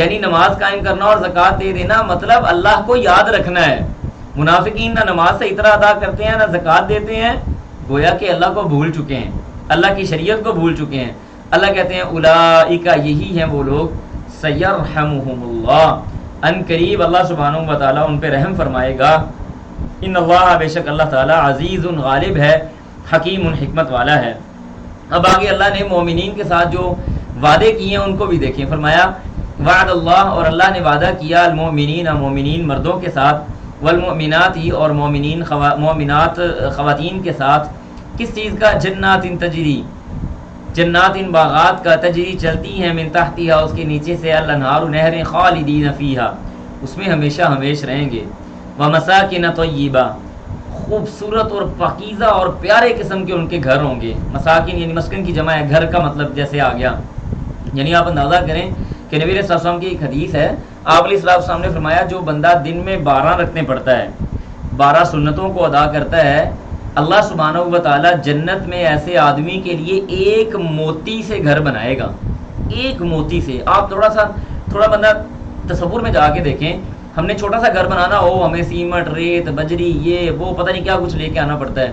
یعنی نماز قائم کرنا اور زکوٰۃ دے دینا مطلب اللہ کو یاد رکھنا ہے۔ منافقین نہ نماز صحیح طرح ادا کرتے ہیں، نہ زکوٰۃ دیتے ہیں، گویا کہ اللہ کو بھول چکے ہیں، اللہ کی شریعت کو بھول چکے ہیں۔ اللہ کہتے ہیں اولئک، یہی ہیں وہ لوگ، سیرحمہم اللہ، ان قریب اللہ سبحانہ و تعالیٰ ان پہ رحم فرمائے گا۔ ان اللہ، بے شک اللہ تعالیٰ، عزیز غالب ہے، حکیم حکمت والا ہے۔ اب آگے اللہ نے مومنین کے ساتھ جو وعدے کیے ہیں ان کو بھی دیکھیں۔ فرمایا وعد اللہ، اور اللہ نے وعدہ کیا، المؤمنین، مومنین مردوں کے ساتھ، والمؤمنات، اور مومنات خواتین کے ساتھ، کس چیز کا؟ جنات تجری، جنات باغات کا، تجری چلتی ہیں، من تحتہا، اس کے نیچے سے، الانہار نہریں، خالدین فیہا، اس میں ہمیشہ ہمیش رہیں گے، ومساکن طیبہ، خوبصورت اور پاکیزہ اور پیارے قسم کے ان کے گھر ہوں گے۔ مساکن یعنی مسکن کی جمع ہے، گھر کا مطلب جیسے آ گیا۔ یعنی آپ اندازہ کریں کہ نبی علیہ السلام کی ایک حدیث ہے، آپ علیہ السلام نے فرمایا جو بندہ دن میں 12 رکعتیں پڑھتا ہے، 12 سنتوں کو ادا کرتا ہے، اللہ سبحانہ و تعالیٰ جنت میں ایسے آدمی کے لیے ایک موتی سے گھر بنائے گا، ایک موتی سے۔ آپ تھوڑا بندہ تصور میں جا کے دیکھیں، ہم نے چھوٹا سا گھر بنانا ہو، ہمیں سیمنٹ، ریت، بجری، یہ وہ پتہ نہیں کیا کچھ لے کے آنا پڑتا ہے،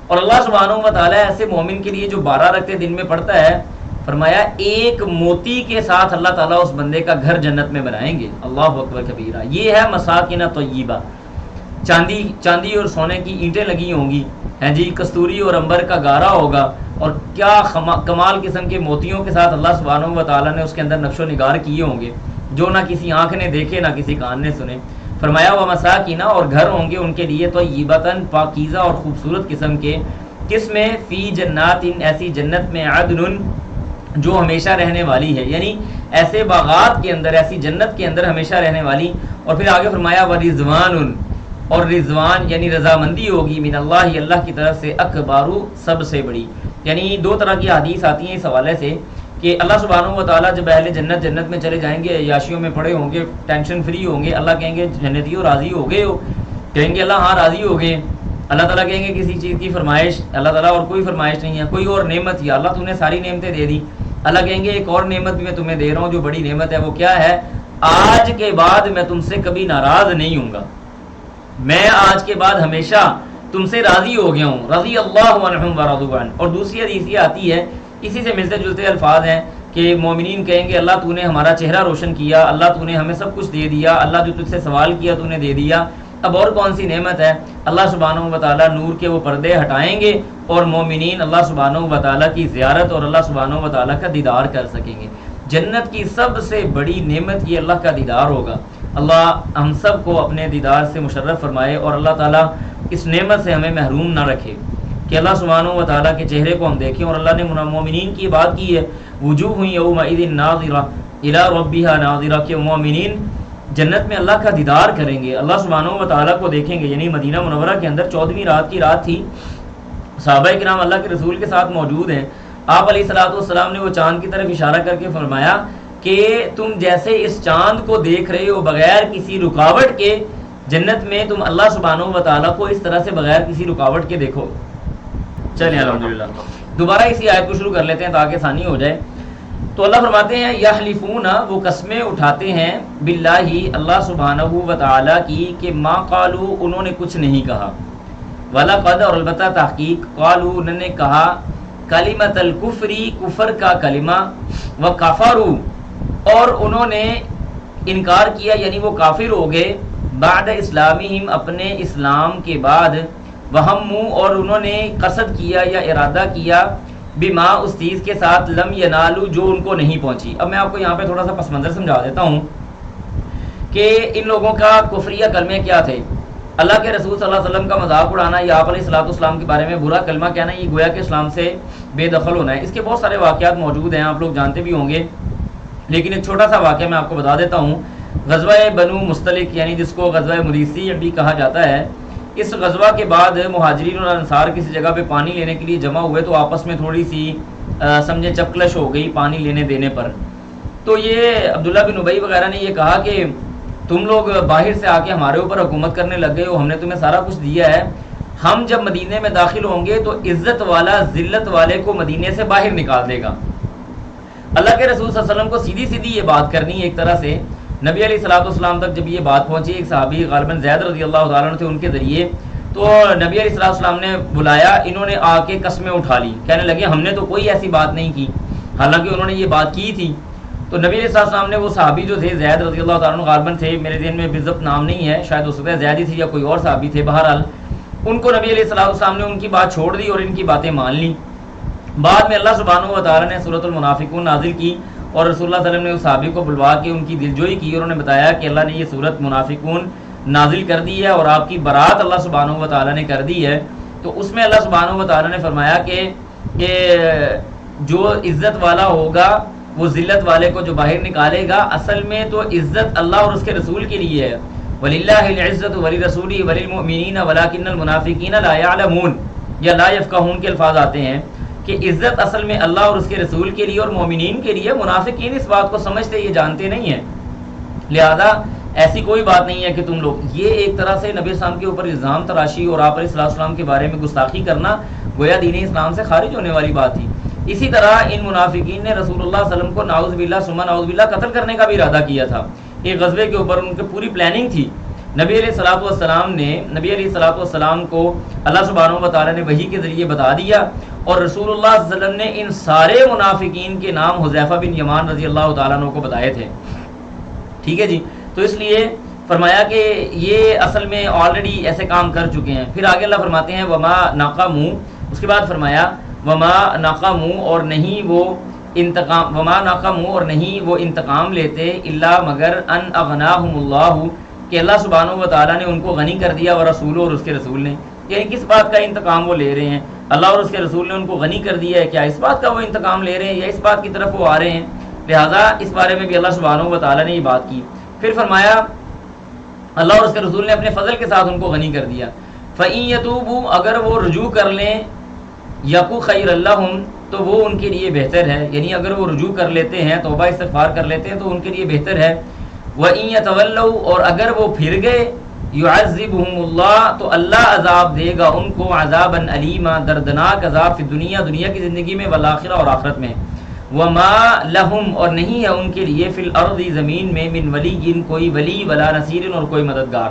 اور اللہ سبحانہ و تعالیٰ ایسے مومن کے لیے جو 12 رکعتیں دن میں پڑھتا ہے، فرمایا ایک موتی کے ساتھ اللہ تعالیٰ اس بندے کا گھر جنت میں بنائیں گے۔ اللہ اکبر کبیرہ۔ یہ ہے مساکن طیبہ، چاندی اور سونے کی اینٹیں لگی ہوں گی، ہیں جی، کستوری اور عنبر کا گارا ہوگا، اور کیا کمال قسم کے موتیوں کے ساتھ اللہ سبحانہ و تعالیٰ نے اس کے اندر نقش و نگار کیے ہوں گے، جو نہ کسی آنکھ نے دیکھے نہ کسی کان نے سنے۔ فرمایا وہ مساکین، اور گھر ہوں گے ان کے لیے طیبۃ، پاکیزہ اور خوبصورت قسم کے، کس میں؟ فی جنات، ایسی جنت میں، عدن، جو ہمیشہ رہنے والی ہے، یعنی ایسے باغات کے اندر، ایسی جنت کے اندر ہمیشہ رہنے والی۔ اور پھر آگے فرمایا ورضوان، اور رضوان یعنی رضامندی ہوگی، من اللہ، اللہ کی طرف سے، اکبارو، سب سے بڑی۔ یعنی دو طرح کی حدیث آتی ہیں اس حوالے سے کہ اللہ سبحانہ و تعالیٰ جب اہل جنت میں چلے جائیں گے، عیاشیوں میں پڑے ہوں گے، ٹینشن فری ہوں گے، اللہ کہیں گے جنتیوں راضی ہو گئے ہو؟ کہیں گے اللہ ہاں راضی ہو گئے۔ اللہ تعالیٰ کہیں گے کسی چیز کی فرمائش؟ اللہ تعالیٰ اور کوئی فرمائش نہیں ہے۔ کوئی اور نعمت؟ یا اللہ تو نے ساری نعمتیں دے دی۔ اللہ کہیں گے ایک اور نعمت بھی میں تمہیں دے رہا ہوں، جو بڑی نعمت ہے، وہ کیا ہے؟ آج کے بعد میں تم سے کبھی ناراض نہیں ہوں گا، میں آج کے بعد ہمیشہ تم سے راضی ہو گیا ہوں، رضی اللہ عنہم ورضوا عنہ۔ اور دوسری حدیث یہ آتی ہے، اسی سے ملتے جلتے الفاظ ہیں کہ مومنین کہیں گے اللہ تو نے ہمارا چہرہ روشن کیا، اللہ تو نے ہمیں سب کچھ دے دیا، اللہ جو تجھ سے سوال کیا تو نے دے دیا، اب اور کون سی نعمت ہے؟ اللہ سبحانہ و تعالیٰ نور کے وہ پردے ہٹائیں گے اور مومنین اللہ سبحانہ و تعالیٰ کی زیارت اور اللہ سبحانہ و تعالیٰ کا دیدار کر سکیں گے۔ جنت کی سب سے بڑی نعمت یہ اللہ کا دیدار ہوگا۔ اللہ ہم سب کو اپنے دیدار سے مشرف فرمائے اور اللہ تعالیٰ اس نعمت سے ہمیں محروم نہ رکھے کہ اللہ سبحانہ و تعالیٰ کے چہرے کو ہم دیکھیں۔ اور اللہ نے مومنین کی بات کی ہے، وجوہ یومئذ ناظرہ الی ربہا ناظرہ، کہ مومنین جنت میں اللہ کا دیدار کریں گے، اللہ سبحانہ و تعالیٰ کو دیکھیں گے۔ یعنی مدینہ منورہ کے اندر 14ویں رات کی رات تھی، صحابہ کرام اللہ کے رسول کے ساتھ موجود ہیں۔ آپ علیہ الصلوۃ والسلام نے وہ چاند کی طرف اشارہ کر کے فرمایا کہ تم جیسے اس چاند کو دیکھ رہے ہو بغیر کسی رکاوٹ کے، جنت میں تم اللہ سبحانہ و تعالیٰ کو اس طرح سے بغیر کسی رکاوٹ کے دیکھو۔ چلیں الحمدللہ دوبارہ اسی آیت کو شروع کر لیتے ہیں تاکہ آسانی ہو جائے۔ تو اللہ فرماتے ہیں یحلفون، وہ قسمیں اٹھاتے ہیں، باللہ اللہ سبحانہ و تعالیٰ کی، کہ ما قالو انہوں نے کچھ نہیں کہا، وَلَقَدْ اور البتہ تحقیق، قالو انہوں نے کہا، کلمۃ الکفری کفر کا کلمہ، وَکَفَرُوا اور انہوں نے انکار کیا یعنی وہ کافر ہو گئے، بعد اسلامہم اپنے اسلام کے بعد، وہموا اور انہوں نے قصد کیا یا ارادہ کیا، بما اس چیز کے ساتھ، لم ینالو جو ان کو نہیں پہنچی۔ اب میں آپ کو یہاں پہ تھوڑا سا پس منظر سمجھا دیتا ہوں کہ ان لوگوں کا کفریہ کلمے کیا تھے۔ اللہ کے رسول صلی اللہ علیہ وسلم کا مذاق اڑانا یا آپ علیہ الصلوۃ والسلام کے بارے میں برا کلمہ کہنا، یہ گویا کہ اسلام سے بے دخل ہونا ہے۔ اس کے بہت سارے واقعات موجود ہیں، آپ لوگ جانتے بھی ہوں گے، لیکن ایک چھوٹا سا واقعہ میں آپ کو بتا دیتا ہوں۔ غزوہ بنو مستلق یعنی جس کو غزوہ مریسی بھی کہا جاتا ہے، اس غزوہ کے بعد مہاجرین اور انصار کسی جگہ پہ پانی لینے کے لیے جمع ہوئے تو آپس میں تھوڑی سی سمجھے چپکلش ہو گئی پانی لینے دینے پر۔ تو یہ عبداللہ بن ابی وغیرہ نے یہ کہا کہ تم لوگ باہر سے آ کے ہمارے اوپر حکومت کرنے لگ گئے ہو، ہم نے تمہیں سارا کچھ دیا ہے، ہم جب مدینے میں داخل ہوں گے تو عزت والا ذلت والے کو مدینے سے باہر نکال دے گا۔ اللہ کے رسول صلی اللہ علیہ وسلم کو سیدھی سیدھی یہ بات کرنی ہے ایک طرح سے۔ نبی علیہ الصلوۃ والسلام تک جب یہ بات پہنچی، ایک صحابی غالباً زید رضی اللہ تعالیٰ عنہ تھے، ان کے ذریعے تو نبی علیہ الصلوۃ والسلام نے بلایا، انہوں نے آ کے قسمیں اٹھا لی، کہنے لگے ہم نے تو کوئی ایسی بات نہیں کی، حالانکہ انہوں نے یہ بات کی تھی۔ تو نبی علیہ الصلوۃ والسلام نے وہ صحابی جو تھے زید رضی اللہ تعالیٰ عنہ غالباً تھے، میرے ذہن میں بالضبط نام نہیں ہے، شاید اس وقت زید ہی تھی یا کوئی اور صحابی تھے، بہرحال ان کو نبی علیہ الصلوۃ والسلام نے ان کی بات چھوڑ دی اور ان کی باتیں مان لی۔ بعد میں اللہ سبحانہ و تعالیٰ نے سورۃ المنافقون نازل کی اور رسول اللہ صلی اللہ علیہ وسلم نے اس صحابی کو بلوا کے ان کی دلجوئی کی، اور انہوں نے بتایا کہ اللہ نے یہ سورۃ منافقون نازل کر دی ہے اور آپ کی برات اللہ سبحانہ و تعالیٰ نے کر دی ہے۔ تو اس میں اللہ سبحانہ و تعالیٰ نے فرمایا کہ جو عزت والا ہوگا وہ ذلت والے کو جو باہر نکالے گا، اصل میں تو عزت اللہ اور اس کے رسول کے لیے ہے، وَلِلَّهِ الْعِزَّةُ وَلِرَسُولِهِ وَلِلْمُؤْمِنِينَ وَلَكِنَّ الْمُنَافِقِينَ لَا يَعْلَمُونَ یا لا يفقهون کے الفاظ آتے ہیں کہ عزت اصل میں اللہ اور اس کے رسول کے لیے اور مومنین کے لیے، منافقین اس بات کو سمجھتے یہ جانتے نہیں ہیں، لہذا ایسی کوئی بات نہیں ہے کہ تم لوگ، یہ ایک طرح سے نبی اسلام کے اوپر الزام تراشی اور آپ علیہ السلام کے بارے میں گستاخی کرنا گویا دین اسلام سے خارج ہونے والی بات تھی۔ اسی طرح ان منافقین نے رسول اللہ صلی اللہ علیہ وسلم کو نعوذ باللہ ثم نعوذ باللہ قتل کرنے کا بھی ارادہ کیا تھا۔ ایک غزوے کے اوپر ان کی پوری پلاننگ تھی۔ نبی علیہ الصلوۃ والسلام کو اللہ سبحانہ و تعالیٰ نے وحی کے ذریعے بتا دیا، اور رسول اللہ صلی اللہ علیہ وسلم نے ان سارے منافقین کے نام حذیفہ بن یمان رضی اللہ تعالیٰ عنہ کو بتائے تھے، ٹھیک ہے جی۔ تو اس لیے فرمایا کہ یہ اصل میں آلریڈی ایسے کام کر چکے ہیں۔ پھر آگے اللہ فرماتے ہیں وما ناقموا، اس کے بعد فرمایا وما ناقموا اور نہیں وہ انتقام، وما ناقموا اور نہیں وہ انتقام لیتے، الا مگر ان اغناہم اللہ کہ اللہ سبحانہ و تعالیٰ نے ان کو غنی کر دیا، ورسولہ اور اس کے رسول نے، یعنی کس بات کا انتقام وہ لے رہے ہیں؟ اللہ اور اس کے رسول نے ان کو غنی کر دیا ہے، کیا اس بات کا وہ انتقام لے رہے ہیں یا اس بات کی طرف وہ آ رہے ہیں؟ لہذا اس بارے میں بھی اللہ سبحانہ و تعالیٰ نے یہ بات کی۔ پھر فرمایا اللہ اور اس کے رسول نے اپنے فضل کے ساتھ ان کو غنی کر دیا۔ فَإِن يَتُوبُوا اگر وہ رجوع کر لیں، یَکُ خَيْرًا لَّهُمْ تو وہ ان کے لیے بہتر ہے، یعنی اگر وہ رجوع کر لیتے ہیں، توبہ استغفار کر لیتے ہیں تو ان کے لیے بہتر ہے۔ وَإِن يَتَوَلَّوْا اور اگر وہ پھر گئے، يُعَذِّبْهُمُ اللَّهُ تو اللہ عذاب دے گا ان کو، عذابًا علیما دردناک عذاب، فی دنیا کی زندگی میں، والآخرہ اور آخرت میں۔ وما لہم اور نہیں ہے ان کے لیے، فی الارض زمین میں، من ولی کوئی ولی، ولا نصیر اور کوئی مددگار،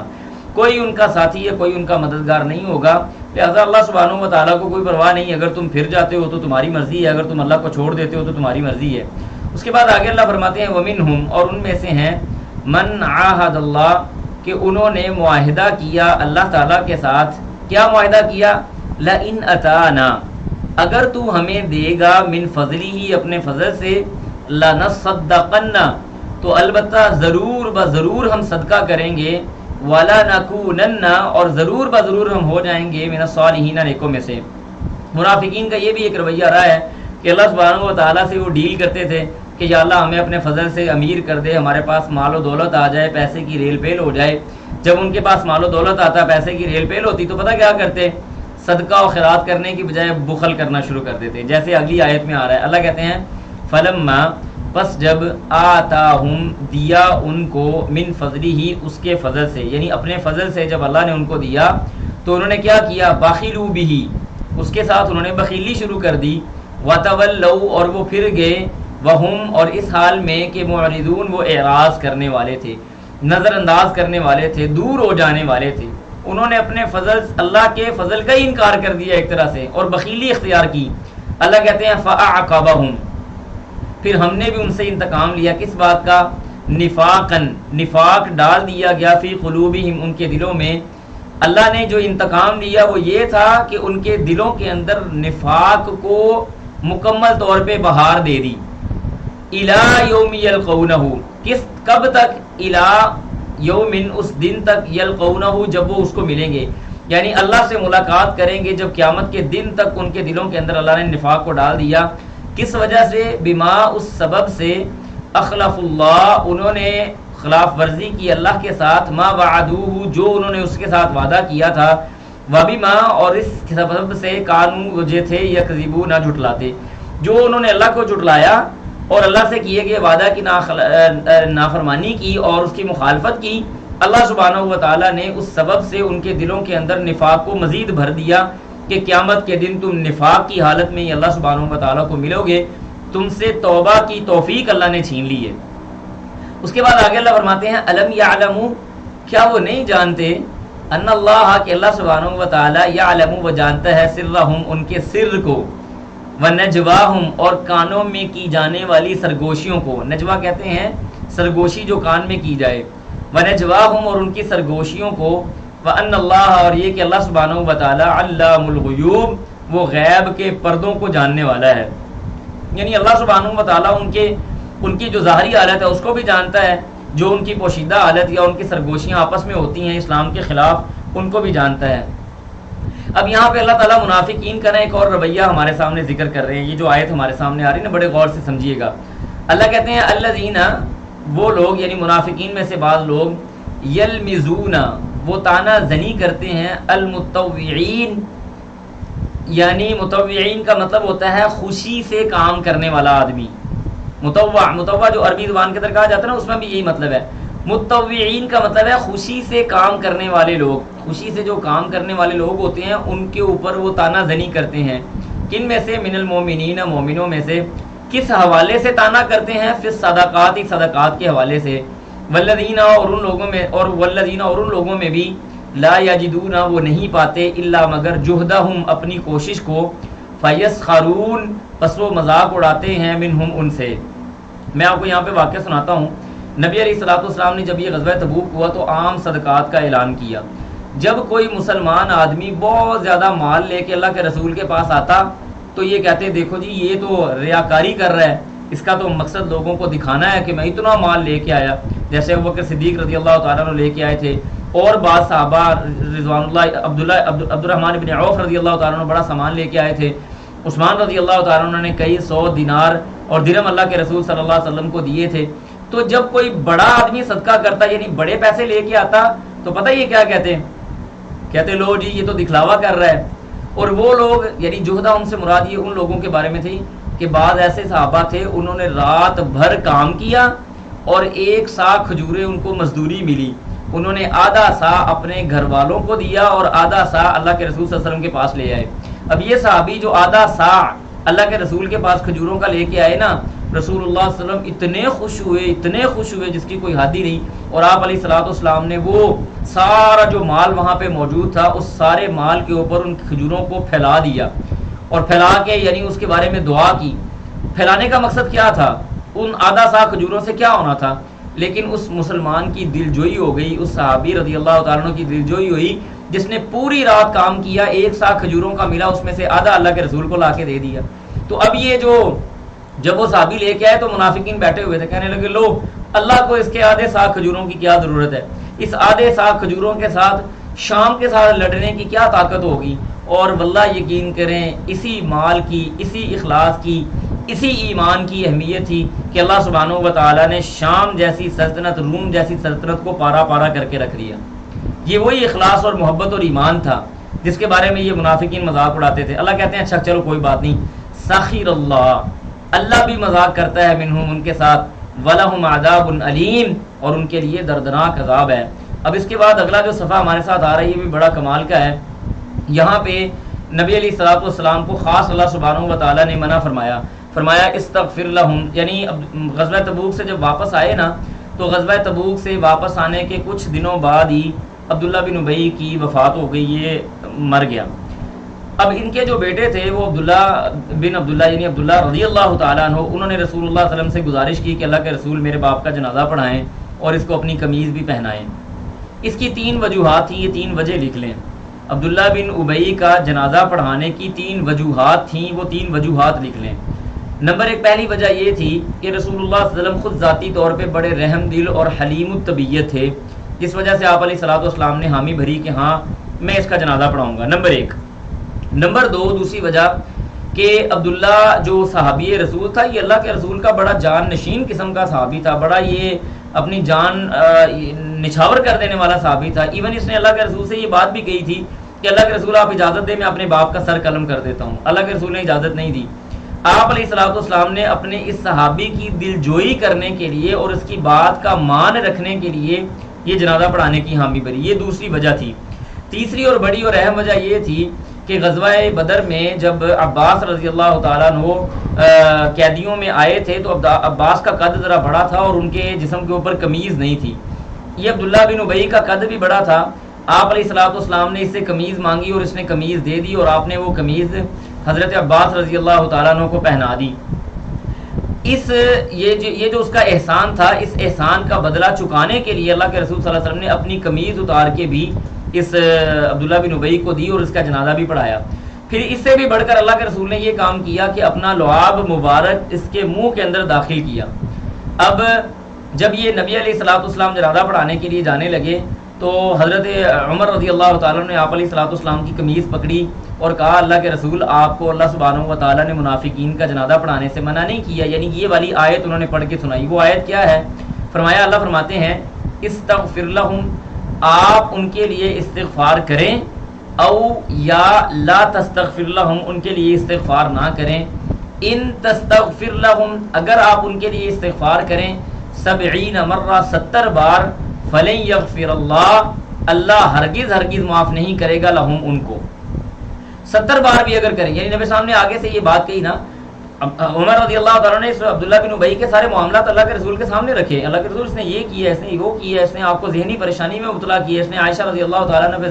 کوئی ان کا ساتھی ہے، کوئی ان کا مددگار نہیں ہوگا۔ لہذا اللہ سبحانہ و تعالیٰ کو کوئی پرواہ نہیں، اگر تم پھر جاتے ہو تو تمہاری مرضی ہے، اگر تم اللہ کو چھوڑ دیتے ہو تو تمہاری مرضی ہے۔ اس کے بعد آگے اللہ فرماتے ہیں ومنہم اور ان میں سے ہیں من عاہد اللہ کہ انہوں نے معاہدہ کیا اللہ تعالیٰ کے ساتھ. کیا معاہدہ کیا؟ لَإِنْ أَتَانَا، اگر تو ہمیں دے گا من فضلہ اپنے فضل سے، لَنَصَّدَّقَنَّ تو البتہ ضرور بضرور ہم صدقہ کریں گے، وَلَنَكُونَنَّ اور ضرور بضرور ہم ہو جائیں گے من الصالحین نیکوں میں سے. منافقین کا یہ بھی ایک رویہ رہا ہے کہ اللہ سبحانہ و تعالیٰ سے وہ ڈیل کرتے تھے کہ یا اللہ ہمیں اپنے فضل سے امیر کر دے، ہمارے پاس مال و دولت آ جائے، پیسے کی ریل پیل ہو جائے. جب ان کے پاس مال و دولت آتا، پیسے کی ریل پیل ہوتی، تو پتہ کیا کرتے؟ صدقہ و خیرات کرنے کی بجائے بخل کرنا شروع کر دیتے. جیسے اگلی آیت میں آ رہا ہے، اللہ کہتے ہیں فلما پس جب آتاہم دیا ان کو من فضلہ اس کے فضل سے، یعنی اپنے فضل سے جب اللہ نے ان کو دیا تو انہوں نے کیا کیا؟ بخلوا بہ، اس کے ساتھ انہوں نے بخیلی شروع کر دی. وتولوا اور وہ پھر گئے، وہم اور اس حال میں کہ معرضون وہ اعراض کرنے والے تھے، نظر انداز کرنے والے تھے، دور ہو جانے والے تھے. انہوں نے اپنے فضل اللہ کے فضل کا ہی انکار کر دیا ایک طرح سے اور بخیلی اختیار کی. اللہ کہتے ہیں فَأَعْقَبَهُمْ پھر ہم نے بھی ان سے انتقام لیا. کس بات کا؟ نفاقاً نفاق ڈال دیا گیا فی قلوبہم ان کے دلوں میں. اللہ نے جو انتقام لیا وہ یہ تھا کہ ان کے دلوں کے اندر نفاق کو مکمل طور پہ بہار دے دی. اِلَىٰ یوم یلقونہ کب تک؟ اِلَىٰ یومن اس دن تک، یلقونہ جب وہ اس کو ملیں گے، یعنی اللہ سے ملاقات کریں گے جب قیامت کے دن تک ان کے دلوں کے اندر اللہ نے نفاق کو ڈال دیا. کس وجہ سے؟ بما اس سبب سے، اخلف اللہ انہوں نے خلاف ورزی کی اللہ کے ساتھ، ما وعدوہ جو انہوں نے اس کے ساتھ وعدہ کیا تھا، وبما اور اس سبب سے کانوا جو تھے یکذبون جھٹلاتے، جو انہوں نے اللہ کو جھٹلایا اور اللہ سے کیے گئے وعدہ کی نافرمانی کی اور اس کی مخالفت کی. اللہ سبحانہ و تعالیٰ نے اس سبب سے ان کے دلوں کے اندر نفاق کو مزید بھر دیا کہ قیامت کے دن تم نفاق کی حالت میں ہی اللہ سبحانہ و تعالیٰ کو ملو گے. تم سے توبہ کی توفیق اللہ نے چھین لی ہے. اس کے بعد آگے اللہ فرماتے ہیں الم یعلموا کیا وہ نہیں جانتے، ان اللہ کہ اللہ سبحانہ و تعالیٰ یعلم وہ جانتا ہے سرہم ان کے سر کو، ونجواہم اور کانوں میں کی جانے والی سرگوشیوں کو. نجوا کہتے ہیں سرگوشی جو کان میں کی جائے. ونجواہم اور ان کی سرگوشیوں کو. وان اللہ اور یہ کہ اللہ سبحانہ و تعالیٰ علام الغیوب وہ غیب کے پردوں کو جاننے والا ہے. یعنی اللہ سبحانہ و تعالیٰ ان کی جو ظاہری حالت ہے اس کو بھی جانتا ہے، جو ان کی پوشیدہ حالت یا ان کی سرگوشیاں آپس میں ہوتی ہیں اسلام کے خلاف ان کو بھی جانتا ہے. اب یہاں پہ اللہ تعالیٰ منافقین کا ایک اور رویہ ہمارے سامنے ذکر کر رہے ہیں. یہ جو آیت ہمارے سامنے آ رہی ہے نا، بڑے غور سے سمجھیے گا. اللہ کہتے ہیں الذین وہ لوگ، یعنی منافقین میں سے بعض لوگ، یلمزون وہ تانا زنی کرتے ہیں، المتطوعین یعنی متطوعین کا مطلب ہوتا ہے خوشی سے کام کرنے والا آدمی. متطوع جو عربی زبان کے اندر کہا جاتا ہے نا، اس میں بھی یہی مطلب ہے. متطوعین کا مطلب ہے خوشی سے کام کرنے والے لوگ. خوشی سے جو کام کرنے والے لوگ ہوتے ہیں ان کے اوپر وہ تانا زنی کرتے ہیں. کن میں سے؟ من المومنین مومنوں میں سے. کس حوالے سے تانا کرتے ہیں؟ فی الصدقات صدقات کے حوالے سے. والذین اور ان لوگوں میں بھی لا یجدون وہ نہیں پاتے الا مگر جہدہم اپنی کوشش کو، فیسخرون پس وہ مذاق اڑاتے ہیں منہم ان سے. میں آپ کو یہاں پہ واقعہ سناتا ہوں. نبی علیہ الصلوۃ والسلام نے جب یہ غزوہ تبوک ہوا تو عام صدقات کا اعلان کیا. جب کوئی مسلمان آدمی بہت زیادہ مال لے کے اللہ کے رسول کے پاس آتا تو یہ کہتے دیکھو جی یہ تو ریاکاری کر رہا ہے، اس کا تو مقصد لوگوں کو دکھانا ہے کہ میں اتنا مال لے کے آیا. جیسے ابوبکر صدیق رضی اللہ تعالیٰ عنہ لے کے آئے تھے، اور بعض صحابہ رضوان اللہ عبد الرحمن بن عوف رضی اللہ تعالیٰ عنہ بڑا سامان لے کے آئے تھے. عثمان رضی اللہ تعالیٰ عنہ نے کئی 100 دینار اور درہم اللہ کے رسول صلی اللہ علیہ وسلم کو دیے تھے. تو جب کوئی بڑا آدمی صدقہ کرتا یعنی بڑے پیسے لے کے آتا تو پتہ یہ کیا کہتے لو جی یہ تو دکھلاوا کر رہا ہے. اور وہ لوگ یعنی جہدہ ان سے مراد یہ ان لوگوں کے بارے میں تھی کہ بعض ایسے صحابہ تھے انہوں نے رات بھر کام کیا اور 1 سا کھجوریں ان کو مزدوری ملی. انہوں نے آدھا سا اپنے گھر والوں کو دیا اور آدھا سا اللہ کے رسول صلی اللہ علیہ وسلم کے پاس لے آئے. اب یہ صحابی جو آدھا سا اللہ کے رسول کے پاس کھجوروں کا لے کے آئے نا، رسول اللہ صلی اللہ علیہ وسلم اتنے خوش ہوئے جس کی کوئی حد ہی نہیں. اور آپ علیہ الصلوۃ والسلام نے وہ سارا جو مال وہاں پہ موجود تھا اس سارے مال کے اوپر ان کھجوروں کو پھیلا دیا اور پھیلا کے یعنی اس کے بارے میں دعا کی. پھیلانے کا مقصد کیا تھا؟ ان آدھا سا کھجوروں سے کیا ہونا تھا لیکن اس مسلمان کی دل جوئی ہو گئی، اس صحابی رضی اللہ تعالیٰ عنہ کی دل جوئی ہوئی جس نے پوری رات کام کیا، 1 سا کھجوروں کا ملا، اس میں سے آدھا اللہ کے رسول کو لا کے دے دیا۔ تو اب یہ جب وہ صحابی لے کے آئے تو منافقین بیٹھے ہوئے تھے، کہنے لگے لو اللہ کو اس کے آدھے سا کھجوروں کی کیا ضرورت ہے، اس آدھے سا کھجوروں کے ساتھ شام کے ساتھ لڑنے کی کیا طاقت ہوگی۔ اور واللہ یقین کریں اسی مال کی، اسی اخلاص کی، اسی ایمان کی اہمیت تھی کہ اللہ سبحانہ و تعالیٰ نے شام جیسی سلطنت، روم جیسی سلطنت کو پارا پارا کر کے رکھ دیا۔ یہ وہی اخلاص اور محبت اور ایمان تھا جس کے بارے میں یہ منافقین مذاق اڑاتے تھے۔ اللہ کہتے ہیں اچھا چلو کوئی بات نہیں، سخیر اللہ بھی مذاق کرتا ہے منہم ان کے ساتھ، وَلَهُمْ عَذَابٌ علیم، اور ان کے لیے دردناک عذاب ہے۔ اب اس کے بعد اگلا جو صفحہ ہمارے ساتھ آ رہا ہے یہ بھی بڑا کمال کا ہے۔ یہاں پہ نبی علیہ الصلوۃ والسلام کو خاص اللہ سبحانہ و تعالیٰ نے منع فرمایا استغفر لہم، یعنی اب غزوہ تبوک سے جب واپس آئے نا تو غزوہ تبوک سے واپس آنے کے کچھ دنوں بعد ہی عبداللہ بن ابی کی وفات ہو گئی، یہ مر گیا۔ اب ان کے جو بیٹے تھے وہ عبداللہ یعنی عبداللہ رضی اللہ تعالیٰ عنہ، انہوں نے رسول اللہ صلی اللہ علیہ وسلم سے گزارش کی کہ اللہ کے رسول میرے باپ کا جنازہ پڑھائیں اور اس کو اپنی قمیض بھی پہنائیں۔ اس کی 3 وجوہات تھیں، یہ 3 وجہ لکھ لیں۔ عبداللہ بن ابی کا جنازہ پڑھانے کی 3 وجوہات تھیں، وہ 3 وجوہات لکھ لیں۔ نمبر 1 پہلی وجہ یہ تھی کہ رسول اللہ صلی اللہ علیہ وسلم خود ذاتی طور پہ بڑے رحم دل اور حلیم الطبیعت تھے، جس وجہ سے آپ علیہ الصلوۃ والسلام نے حامی بھری کہ ہاں میں اس کا جنازہ پڑھاؤں گا، نمبر 1۔ نمبر 2 دوسری وجہ کہ عبداللہ جو صحابی رسول تھا یہ اللہ کے رسول کا بڑا جان نشین قسم کا صحابی تھا، بڑا یہ اپنی جان نچھاور کر دینے والا صحابی تھا۔ ایون اس نے اللہ کے رسول سے یہ بات بھی کہی تھی کہ اللہ کے رسول آپ اجازت دیں میں اپنے باپ کا سر قلم کر دیتا ہوں، اللہ کے رسول نے اجازت نہیں دی۔ آپ علیہ الصلوۃ والسلام نے اپنے اس صحابی کی دلجوئی کرنے کے لیے اور اس کی بات کا مان رکھنے کے لیے یہ جنازہ پڑھانے کی حامی بھری، یہ دوسری وجہ تھی۔ تیسری اور بڑی اور اہم وجہ یہ تھی کہ غزوہ بدر میں جب عباس رضی اللہ تعالیٰ عنہ قیدیوں میں آئے تھے تو عباس کا قد ذرا بڑا تھا اور ان کے جسم کے اوپر قمیض نہیں تھی۔ یہ عبداللہ بن ابی کا قد بھی بڑا تھا، آپ علیہ الصلوۃ والسلام نے اس سے قمیض مانگی اور اس نے قمیض دے دی اور آپ نے وہ قمیض حضرت عباس رضی اللہ تعالیٰ عنہ کو پہنا دی۔ یہ جو اس کا احسان تھا، اس احسان کا بدلہ چکانے کے لیے اللہ کے رسول صلی اللہ علیہ وسلم نے اپنی قمیض اتار کے بھی اس عبداللہ بن ابی کو دی اور اس کا جنازہ بھی پڑھایا۔ پھر اس سے بھی بڑھ کر اللہ کے رسول نے یہ کام کیا کہ اپنا لعاب مبارک اس کے منہ کے اندر داخل کیا۔ اب جب یہ نبی علیہ الصلوۃ والسلام جنازہ پڑھانے کے لیے جانے لگے تو حضرت عمر رضی اللہ تعالیٰ نے آپ علیہ الصلوۃ والسلام کی قمیض پکڑی اور کہا اللہ کے رسول آپ کو اللہ سبحانہ و تعالیٰ نے منافقین کا جنازہ پڑھانے سے منع نہیں کیا، یعنی یہ والی آیت انہوں نے پڑھ کے سنائی۔ وہ آیت کیا ہے؟ فرمایا اللہ فرماتے ہیں استغفر لہم، آپ ان کے لیے استغفار کریں، او یا لا تستغفر لہم، ان کے لیے استغفار نہ کریں، ان تستغفر لہم، اگر آپ ان کے لیے استغفار کریں 70 مرہ 70 بار، فلن یغفر اللہ ہرگز معاف نہیں کرے گا لہم ان کو۔ 70 بار بھی اگر کریں، یعنی نبی صاحب نے آگے سے یہ بات کہی نا، عمر رضی اللہ تعالیٰ نے عبداللہ بن ابی کے سارے معاملات اللہ کے رسول کے سامنے رکھے، اللہ کے رسول اس نے یہ کیا، اس نے وہ کیا، اس نے آپ کو ذہنی پریشانی میں مبتلا کیا، اس نے عائشہ رضی اللہ تعالیٰ نے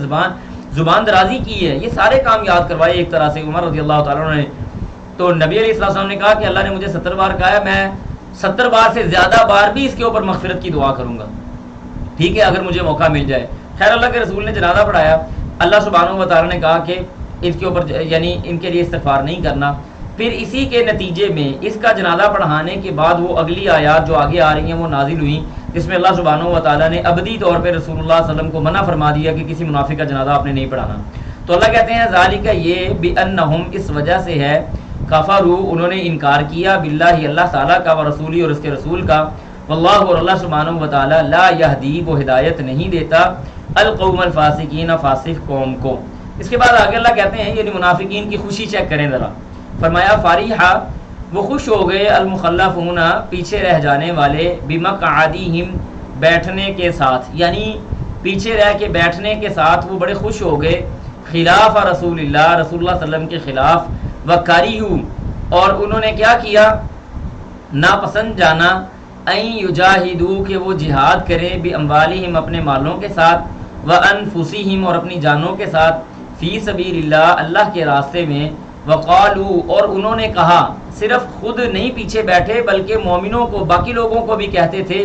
زبان درازی کی ہے، یہ سارے کام یاد کروائے ایک طرح سے عمر رضی اللہ تعالیٰ نے۔ تو نبی علیہ السلام نے کہا کہ اللہ نے مجھے 70 بار کہا ہے، میں 70 بار سے زیادہ بار بھی اس کے اوپر مغفرت کی دعا کروں گا، ٹھیک ہے، اگر مجھے موقع مل جائے۔ خیر اللہ کے رسول نے جنازہ پڑھایا، اللہ سبحانہ و تعالیٰ نے کہا کہ اس کے اوپر یعنی ان کے لیے استغفار نہیں کرنا۔ پھر اسی کے نتیجے میں اس کا جنازہ پڑھانے کے بعد وہ اگلی آیات جو آگے آ رہی ہیں وہ نازل ہوئیں، جس میں اللہ سبحانہ و تعالیٰ نے ابدی طور پہ رسول اللہ صلی اللہ علیہ وسلم کو منع فرما دیا کہ کسی منافق کا جنازہ آپ نے نہیں پڑھانا۔ تو اللہ کہتے ہیں ذالک، یہ بانہم، اس وجہ سے ہے، کفروا، انہوں نے انکار کیا، باللہ اللہ تعالیٰ کا، ورسولی، اور اس کے رسول کا، واللہ، اور اللہ سبحانہ و تعالیٰ، لا یہدی، وہ ہدایت نہیں دیتا، القوم الفاسقین، فاسق قوم کو۔ اس کے بعد آگے اللہ کہتے ہیں یعنی منافقین کی خوشی چیک کریں ذرا، فرمایا فریحا، وہ خوش ہو گئے، المخلفون، پیچھے رہ جانے والے، بمقعدہم، بیٹھنے کے ساتھ، یعنی پیچھے رہ کے بیٹھنے کے ساتھ وہ بڑے خوش ہو گئے، خلاف رسول اللہ، رسول اللہ صلی اللہ علیہ وسلم کے خلاف، وکریہو، اور انہوں نے کیا کیا، ناپسند جانا، ان یجاہدوا، کہ وہ جہاد کریں، باموالہم، اپنے مالوں کے ساتھ، وانفسہم، اور اپنی جانوں کے ساتھ، فی سبیل اللہ، اللہ کے راستے میں، وقالو اور انہوں نے کہا، صرف خود نہیں پیچھے بیٹھے بلکہ مومنوں کو، باقی لوگوں کو بھی کہتے تھے،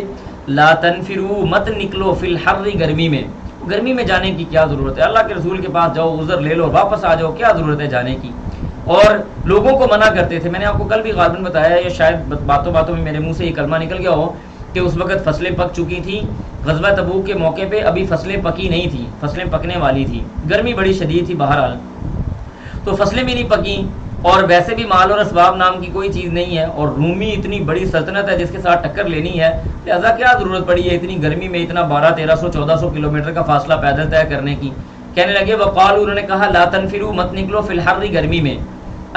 لا تنفروا مت نکلو فی الحر گرمی میں، گرمی میں جانے کی کیا ضرورت ہے، اللہ کے رسول کے پاس جاؤ، عذر لے لو، واپس آ جاؤ، کیا ضرورت ہے جانے کی. اور لوگوں کو منع کرتے تھے. میں نے آپ کو کل بھی غالباً بتایا، یہ شاید باتوں باتوں میں میرے منہ سے یہ کلمہ نکل گیا ہو کہ اس وقت فصلیں پک چکی تھیں. غزوہ تبوک کے موقع پہ ابھی فصلیں پکی نہیں تھیں، فصلیں پکنے والی تھی، گرمی بڑی شدید تھی بہرحال، تو فصلیں بھی نہیں پکیں، اور ویسے بھی مال اور اسباب نام کی کوئی چیز نہیں ہے، اور رومی اتنی بڑی سلطنت ہے جس کے ساتھ ٹکر لینی ہے، لہٰذا کیا ضرورت پڑی ہے اتنی گرمی میں اتنا 1200 1400 کلومیٹر کا فاصلہ پیدل طے کرنے کی. کہنے لگے وقالوا، انہوں نے کہا، لا تنفروا مت نکلو فی الحر گرمی میں.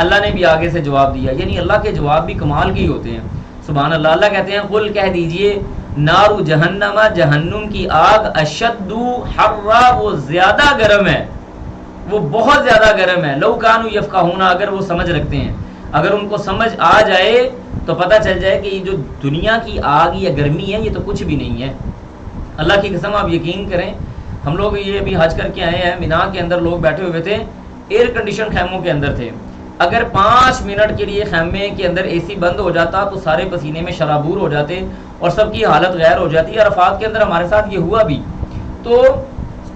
اللہ نے بھی آگے سے جواب دیا، یعنی اللہ کے جواب بھی کمال کے ہی ہوتے ہیں. سبحان اللہ. اللہ کہتے ہیں قل کہہ دیجئے، نار جہنم جہنم کی آگ، اشد حرا وہ زیادہ گرم ہے، وہ بہت زیادہ گرم ہے. لو کانوا یفقہون، اگر وہ سمجھ رکھتے ہیں، اگر ان کو سمجھ آ جائے تو پتہ چل جائے کہ یہ جو دنیا کی آگ یا گرمی ہے یہ تو کچھ بھی نہیں ہے. اللہ کی قسم آپ یقین کریں، ہم لوگ یہ ابھی حج کر کے آئے ہیں، مینا کے اندر لوگ بیٹھے ہوئے تھے، ایئر کنڈیشن خیموں کے اندر تھے. اگر 5 منٹ کے لیے خیمے کے اندر اے سی بند ہو جاتا تو سارے پسینے میں شرابور ہو جاتے اور سب کی حالت غیر ہو جاتی. عرفات کے اندر ہمارے ساتھ یہ ہوا بھی. تو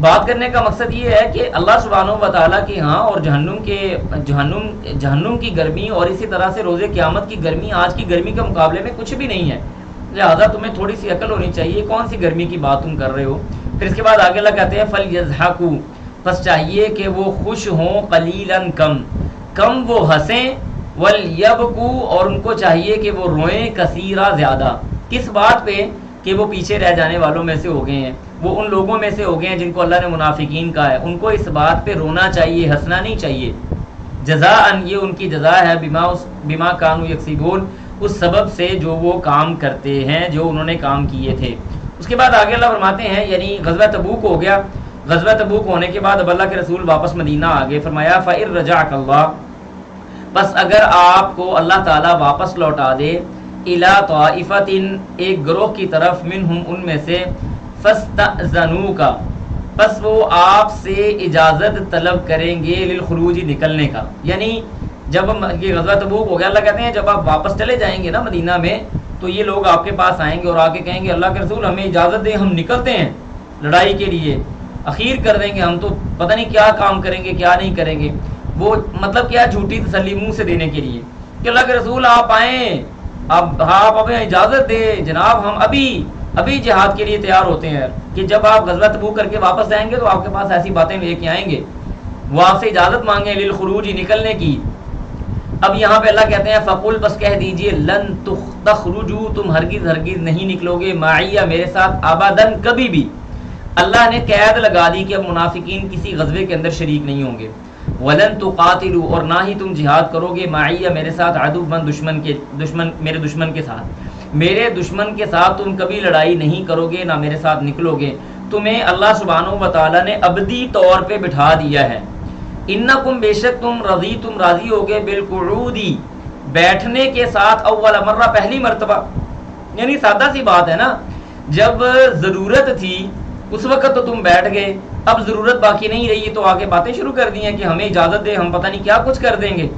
بات کرنے کا مقصد یہ ہے کہ اللہ سبحانہ و تعالیٰ کی ہاں اور جہنم کی گرمی اور اسی طرح سے روز قیامت کی گرمی آج کی گرمی کے مقابلے میں کچھ بھی نہیں ہے. لہٰذا تمہیں تھوڑی سی عقل ہونی چاہیے، کون سی گرمی کی بات تم کر رہے ہو. پھر اس کے بعد آگے اللہ کہتے ہیں فَلْيَضْحَكُوا، بس چاہیے کہ وہ خوش ہوں، قلیلاً کم وہ ہنسیں، وَلْيَبْكُوا اور ان کو چاہیے کہ وہ روئیں، کثیرا زیادہ. کس بات پہ؟ کہ وہ پیچھے رہ جانے والوں میں سے ہو گئے ہیں، وہ ان لوگوں میں سے ہو گئے ہیں جن کو اللہ نے منافقین کہا ہے. ان کو اس بات پہ رونا چاہیے، ہنسنا نہیں چاہیے. جزاءً یہ ان کی جزا ہے، بما کانوا یکسبون، اس سبب سے جو وہ کام کرتے ہیں، جو انہوں نے کام کیے تھے. اس کے بعد آگے اللہ فرماتے ہیں، یعنی غزوہ تبوک ہو گیا. غزوہ تبوک ہونے کے بعد اب اللہ کے رسول واپس مدینہ آ گئے. فرمایا فَإِن رَجَعَكَ اللَّهُ، بس اگر آپ کو اللہ تعالیٰ واپس لوٹا دے، إِلَىٰ طَائِفَةٍ ایک گروہ کی طرف، منہم ان میں سے، فَاسْتَأْذَنُوكَ پس وہ آپ سے اجازت طلب کریں گے، للخروج نکلنے کا. یعنی جب یہ غزوہ تبوک ہو گیا، اللہ کہتے ہیں جب آپ واپس چلے جائیں گے نا مدینہ میں، تو یہ لوگ آپ کے پاس آئیں گے اور آ کے کہیں گے اللہ کے رسول ہمیں اجازت دیں، ہم نکلتے ہیں لڑائی کے لیے. اخیر کر دیں گے، ہم تو پتہ نہیں کیا کام کریں گے کیا نہیں کریں گے. وہ مطلب کیا، جھوٹی تسلی منہ سے دینے کے لیے کہ اللہ کے رسول آپ آئیں، آپ ہمیں اجازت دیں جناب، ہم ابھی جہاد کے لیے تیار ہوتے ہیں. کہ جب آپ غزوہ تبوک کر کے واپس جائیں گے تو آپ کے پاس ایسی باتیں لے کے آئیں گے، وہ آپ سے اجازت مانگیں للخروج نکلنے کی. اب یہاں پہ اللہ کہتے ہیں فقل بس کہہ دیجئے، لن تخرجوا تم ہرگز نہیں نکلو گے، معیہ میرے ساتھ، ابداً کبھی بھی. اللہ نے قید لگا دی کہ اب منافقین کسی غزوے کے اندر شریک نہیں ہوں گے. ولن تقاتلوا اور نہ ہی تم جہاد کرو گے، معیہ میرے ساتھ، عدوا میرے دشمن کے ساتھ، میرے دشمن کے ساتھ تم کبھی لڑائی نہیں کرو گے، نہ میرے ساتھ نکلو گے. تمہیں اللہ سبحانہ و تعالیٰ نے ابدی طور پہ بٹھا دیا ہے. انکم بے شک تم راضی ہوگے، بالقعود بیٹھنے کے ساتھ، اول مرہ پہلی مرتبہ. یعنی سادہ سی بات ہے نا، جب ضرورت تھی اس وقت تو تم بیٹھ گئے، اب ضرورت باقی نہیں رہی تو آگے باتیں شروع کر دی ہیں کہ ہمیں اجازت دے، ہم پتہ نہیں کیا کچھ کر دیں گے.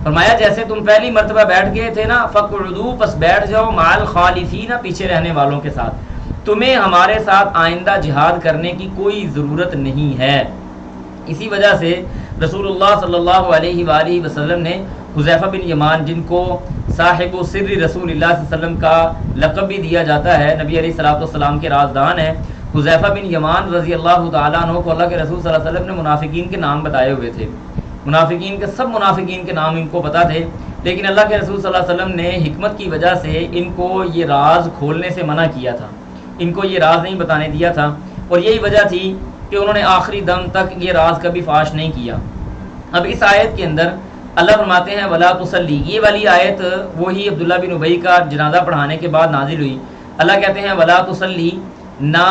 فرمایا جیسے تم پہلی مرتبہ بیٹھ گئے تھے نا، فقعدوا پس بیٹھ جاؤ، مع الخالفین پیچھے رہنے والوں کے ساتھ. تمہیں ہمارے ساتھ آئندہ جہاد کرنے کی کوئی ضرورت نہیں ہے. اسی وجہ سے رسول اللہ صلی اللہ علیہ وآلہ وسلم نے حذیفہ بن یمان، جن کو صاحب و سر رسول اللہ صلی اللہ علیہ وسلم کا لقب بھی دیا جاتا ہے، نبی علیہ الصلوۃ والسلام کے رازدان ہیں، حذیفہ بن یمان رضی اللہ تعالیٰ عنہ کو اللہ کے رسول صلی اللہ علیہ وسلم نے منافقین کے نام بتائے ہوئے تھے. سب منافقین کے نام ان کو پتہ تھے، لیکن اللہ کے رسول صلی اللہ علیہ وسلم نے حکمت کی وجہ سے ان کو یہ راز کھولنے سے منع کیا تھا، ان کو یہ راز نہیں بتانے دیا تھا، اور یہی وجہ تھی کہ انہوں نے آخری دم تک یہ راز کبھی فاش نہیں کیا. اب اس آیت کے اندر اللہ فرماتے ہیں ولا تصلی، یہ والی آیت وہی عبداللہ بن ابی کا جنازہ پڑھانے کے بعد نازل ہوئی. اللہ کہتے ہیں ولا تصلی، نہ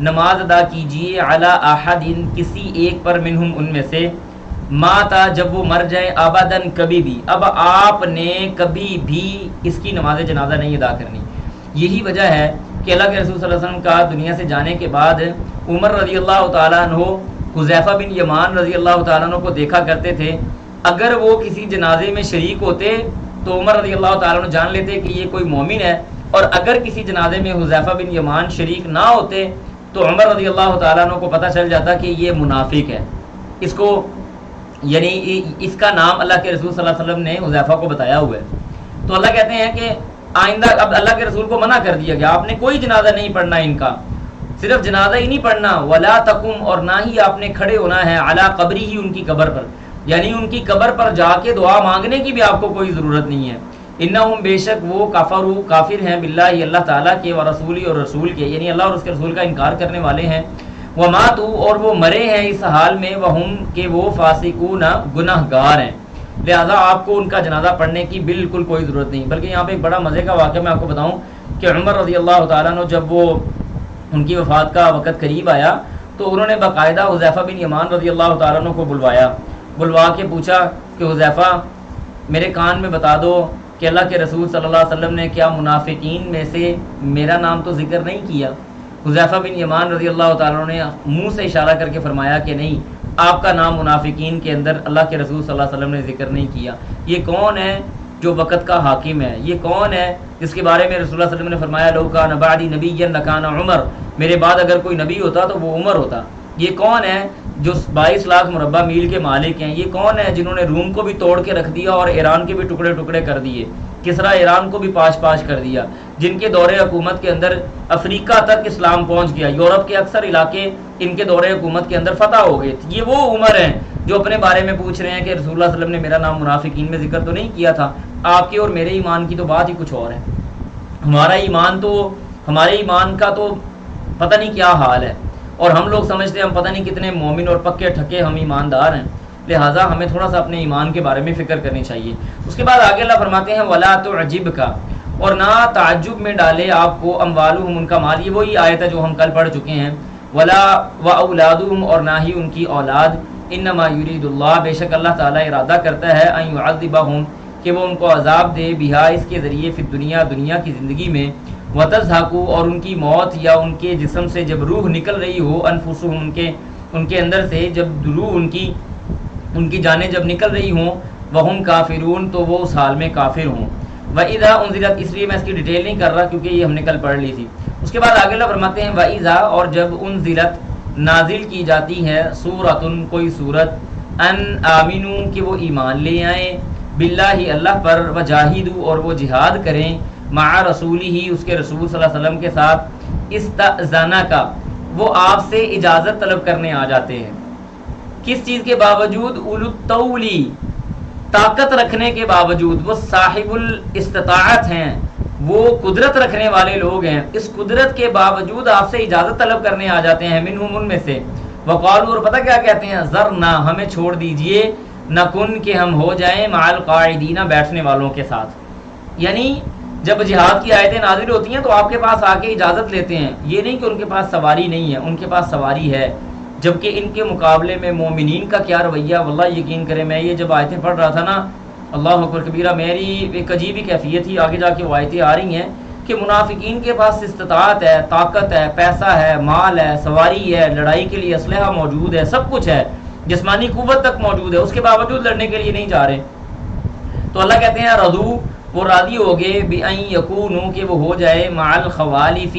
نماز ادا کیجیے، علی احد کسی ایک پر، منہم ان میں سے، ماتا جب وہ مر جائے، ابداً کبھی بھی. اب آپ نے کبھی بھی اس کی نماز جنازہ نہیں ادا کرنی. یہی وجہ ہے کہ اللہ کے رسول صلی اللہ علیہ وسلم کا دنیا سے جانے کے بعد عمر رضی اللہ تعالیٰ عنہ حذیفہ بن یمان رضی اللہ تعالیٰ عنہ کو دیکھا کرتے تھے، اگر وہ کسی جنازے میں شریک ہوتے تو عمر رضی اللہ تعالیٰ عنہ جان لیتے کہ یہ کوئی مومن ہے، اور اگر کسی جنازے میں حذیفہ بن یمان شریک نہ ہوتے تو عمر رضی اللہ تعالیٰ عنہ کو پتہ چل جاتا کہ یہ منافق ہے. اس کو یعنی اس کا نام اللہ کے رسول صلی اللہ علیہ وسلم نے حذیفہ کو بتایا ہوا ہے. تو اللہ کہتے ہیں کہ آئندہ اب اللہ کے رسول کو منع کر دیا گیا، آپ نے کوئی جنازہ نہیں پڑھنا ان کا، صرف جنازہ ہی نہیں پڑھنا، ولا تقم، اور نہ ہی آپ نے کھڑے ہونا ہے علی قبری ہی، ان کی قبر پر، یعنی ان کی قبر پر جا کے دعا مانگنے کی بھی آپ کو کوئی ضرورت نہیں ہے. انہم، بے شک وہ، کفروا، کافر ہیں، باللہ اللہ تعالیٰ کے، ورسولی، اور رسول کے، یعنی اللہ اور اس کے رسول کا انکار کرنے والے ہیں، وماتوا، اور وہ مرے ہیں اس حال میں، وہم، کہ وہ فاسقون، گناہ گار ہیں، لہذا آپ کو ان کا جنازہ پڑھنے کی بالکل کوئی ضرورت نہیں. بلکہ یہاں پہ ایک بڑا مزے کا واقعہ میں آپ کو بتاؤں کہ عمر رضی اللہ تعالیٰ عنہ جب وہ ان کی وفات کا وقت قریب آیا تو انہوں نے باقاعدہ حذیفہ بن یمان رضی اللہ تعالیٰ عنہ کو بلوا کے پوچھا کہ حذیفہ میرے کان میں بتا دو کہ اللہ کے رسول صلی اللہ علیہ وسلم نے کیا منافقین میں سے میرا نام تو ذکر نہیں کیا؟ حذیفہ بن یمان رضی اللہ تعالیٰ عنہ نے منہ سے اشارہ کر کے فرمایا کہ نہیں، آپ کا نام منافقین کے اندر اللہ کے رسول صلی اللہ علیہ وسلم نے ذکر نہیں کیا. یہ کون ہے جو وقت کا حاکم ہے؟ یہ کون ہے جس کے بارے میں رسول اللہ صلی اللہ علیہ وسلم نے فرمایا لو کان بعدی نبی لکان عمر، میرے بعد اگر کوئی نبی ہوتا تو وہ عمر ہوتا. یہ کون ہے جو 22 لاکھ مربع میل کے مالک ہیں؟ یہ کون ہے جنہوں نے روم کو بھی توڑ کے رکھ دیا اور ایران کے بھی ٹکڑے ٹکڑے کر دیے، کسرا ایران کو بھی پاش پاش کر دیا، جن کے دور حکومت کے اندر افریقہ تک اسلام پہنچ گیا، یورپ کے اکثر علاقے ان کے دور حکومت کے اندر فتح ہو گئے. یہ وہ عمر ہیں جو اپنے بارے میں پوچھ رہے ہیں کہ رسول اللہ صلی اللہ علیہ وسلم نے میرا نام منافقین میں ذکر تو نہیں کیا تھا. آپ کے اور میرے ایمان کی تو بات ہی کچھ اور ہے. ہمارے ایمان کا تو پتہ نہیں کیا حال ہے، اور ہم لوگ سمجھتے ہیں ہم پتہ نہیں کتنے مومن اور پکے ٹھکے ہم ایماندار ہیں. لہٰذا ہمیں تھوڑا سا اپنے ایمان کے بارے میں فکر کرنی چاہیے. اس کے بعد آگے اللہ فرماتے ہیں ولا تعجبک، اور نہ تعجب میں ڈالے آپ کو، اموالہم، ان کا مال. یہ وہی آیت ہے جو ہم کل پڑھ چکے ہیں. ولا واولادہم، اور نہ ہی ان کی اولاد. انما یرید اللہ، بے شک اللہ تعالیٰ ارادہ کرتا ہے، ان یعذبہم، کہ وہ ان کو عذاب دے، بہا، اس کے ذریعے، فی الدنیا، دنیا کی زندگی میں، وتزہقوا، اور ان کی موت یا ان کے جسم سے جب روح نکل رہی ہو، انفسہم، ان کے اندر سے جب روح ان کی جانیں جب نکل رہی ہوں، وہم کافرون، تو وہ اس حال میں کافر ہوں. وَإِذَا أُنزِلَتْ، اس لیے میں اس کی ڈیٹیل نہیں کر رہا کیونکہ یہ ہم نے کل پڑھ لی تھی. اس کے بعد آگے اللہ فرماتے ہیں وَإِذَا، اور جب انزلت، نازل کی جاتی ہے، سورۃ، کوئی سورت، ان آمنوا، کہ وہ ایمان لے آئیں، باللہ، اللہ پر، وجاہدوا، اور وہ جہاد کریں، مع رسولہ، اس کے رسول صلی اللہ علیہ وسلم کے ساتھ، استأذنک، وہ آپ سے اجازت طلب کرنے آ جاتے ہیں. کس چیز کے باوجود؟ اولو الطولی، طاقت رکھنے کے باوجود. وہ صاحب الاستطاعت ہیں، وہ قدرت رکھنے والے لوگ ہیں، اس قدرت کے باوجود آپ سے اجازت طلب کرنے آ جاتے ہیں، منہم، ان میں سے. وقالوا، اور پتہ کیا کہتے ہیں؟ ذرنا، ہمیں چھوڑ دیجئے، نکن، کہ ہم ہو جائیں، مع القاعدین، بیٹھنے والوں کے ساتھ. یعنی جب جہاد کی آیتیں نازل ہوتی ہیں تو آپ کے پاس آ کے اجازت لیتے ہیں. یہ نہیں کہ ان کے پاس سواری نہیں ہے، ان کے پاس سواری ہے، جبکہ ان کے مقابلے میں مومنین کا کیا رویہ. واللہ یقین کریں، میں یہ جب آیتیں پڑھ رہا تھا نا، اللہ اکبر کبیرہ، میری ایک عجیب ہی کیفیت تھی. آگے جا کے وہ آیتیں آ رہی ہیں کہ منافقین کے پاس استطاعت ہے، طاقت ہے، پیسہ ہے، مال ہے، سواری ہے، لڑائی کے لیے اسلحہ موجود ہے، سب کچھ ہے، جسمانی قوت تک موجود ہے، اس کے باوجود لڑنے کے لیے نہیں جا رہے. تو اللہ کہتے ہیں رضو، وہ راضی ہو گئے، بِأَن يَكُونُوا، کہ وہ ہو جائے، مع الخوالف،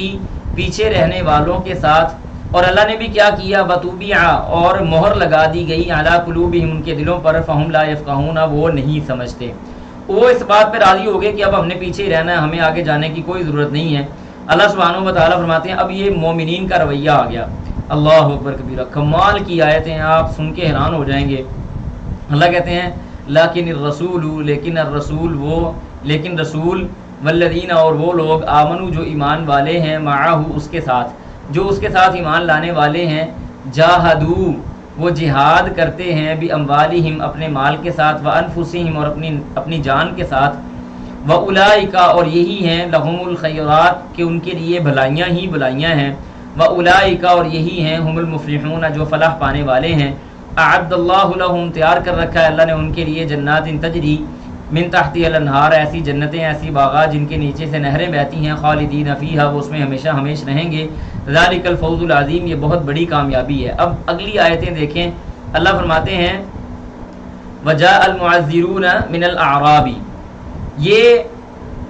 پیچھے رہنے والوں کے ساتھ. اور اللہ نے بھی کیا کیا؟ وَطُبِعَ، اور مہر لگا دی گئی، عَلَىٰ قُلُوبِهِمْ، ان کے دلوں پر، فَهُمْ لَا يَفْقَهُونَ، وہ نہیں سمجھتے. وہ اس بات پہ راضی ہو گئے کہ اب ہم نے پیچھے ہی رہنا ہے، ہمیں آگے جانے کی کوئی ضرورت نہیں ہے. اللہ سبحانہ و تعالیٰ فرماتے ہیں اب یہ مومنین کا رویہ آ گیا. اللہ اکبر کبیرہ، کمال کی آیتیں ہیں، آپ سن کے حیران ہو جائیں گے. اللہ کہتے ہیں لیکن الرسول، لیکن الرسول، وہ، لیکن رسول، والذین، اور وہ لوگ، آمنو، جو ایمان والے ہیں، معاہو، اس کے ساتھ، جو اس کے ساتھ ایمان لانے والے ہیں، جاہدو، وہ جہاد کرتے ہیں، باموالہم، اپنے مال کے ساتھ، وانفسہم، اور اپنی جان کے ساتھ، واولئک، اور یہی ہیں، لہم الخیرات، کہ ان کے لیے بھلائیاں ہی بھلائیاں ہیں، واولئک، اور یہی ہیں، ہم المفلحون، جو فلاح پانے والے ہیں. اعد اللہ لہم، تیار کر رکھا ہے اللہ نے ان کے لیے، جنات تجری من تحتها الانہار، ایسی جنتیں، ایسی باغات جن کے نیچے سے نہریں بہتی ہیں، خالدین فیہا، وہ اس میں ہمیشہ ہمیش رہیں گے. ذالک الفوز العظیم، یہ بہت بڑی کامیابی ہے. اب اگلی آیتیں دیکھیں، اللہ فرماتے ہیں وجاء المعذرون من الاعراب، یہ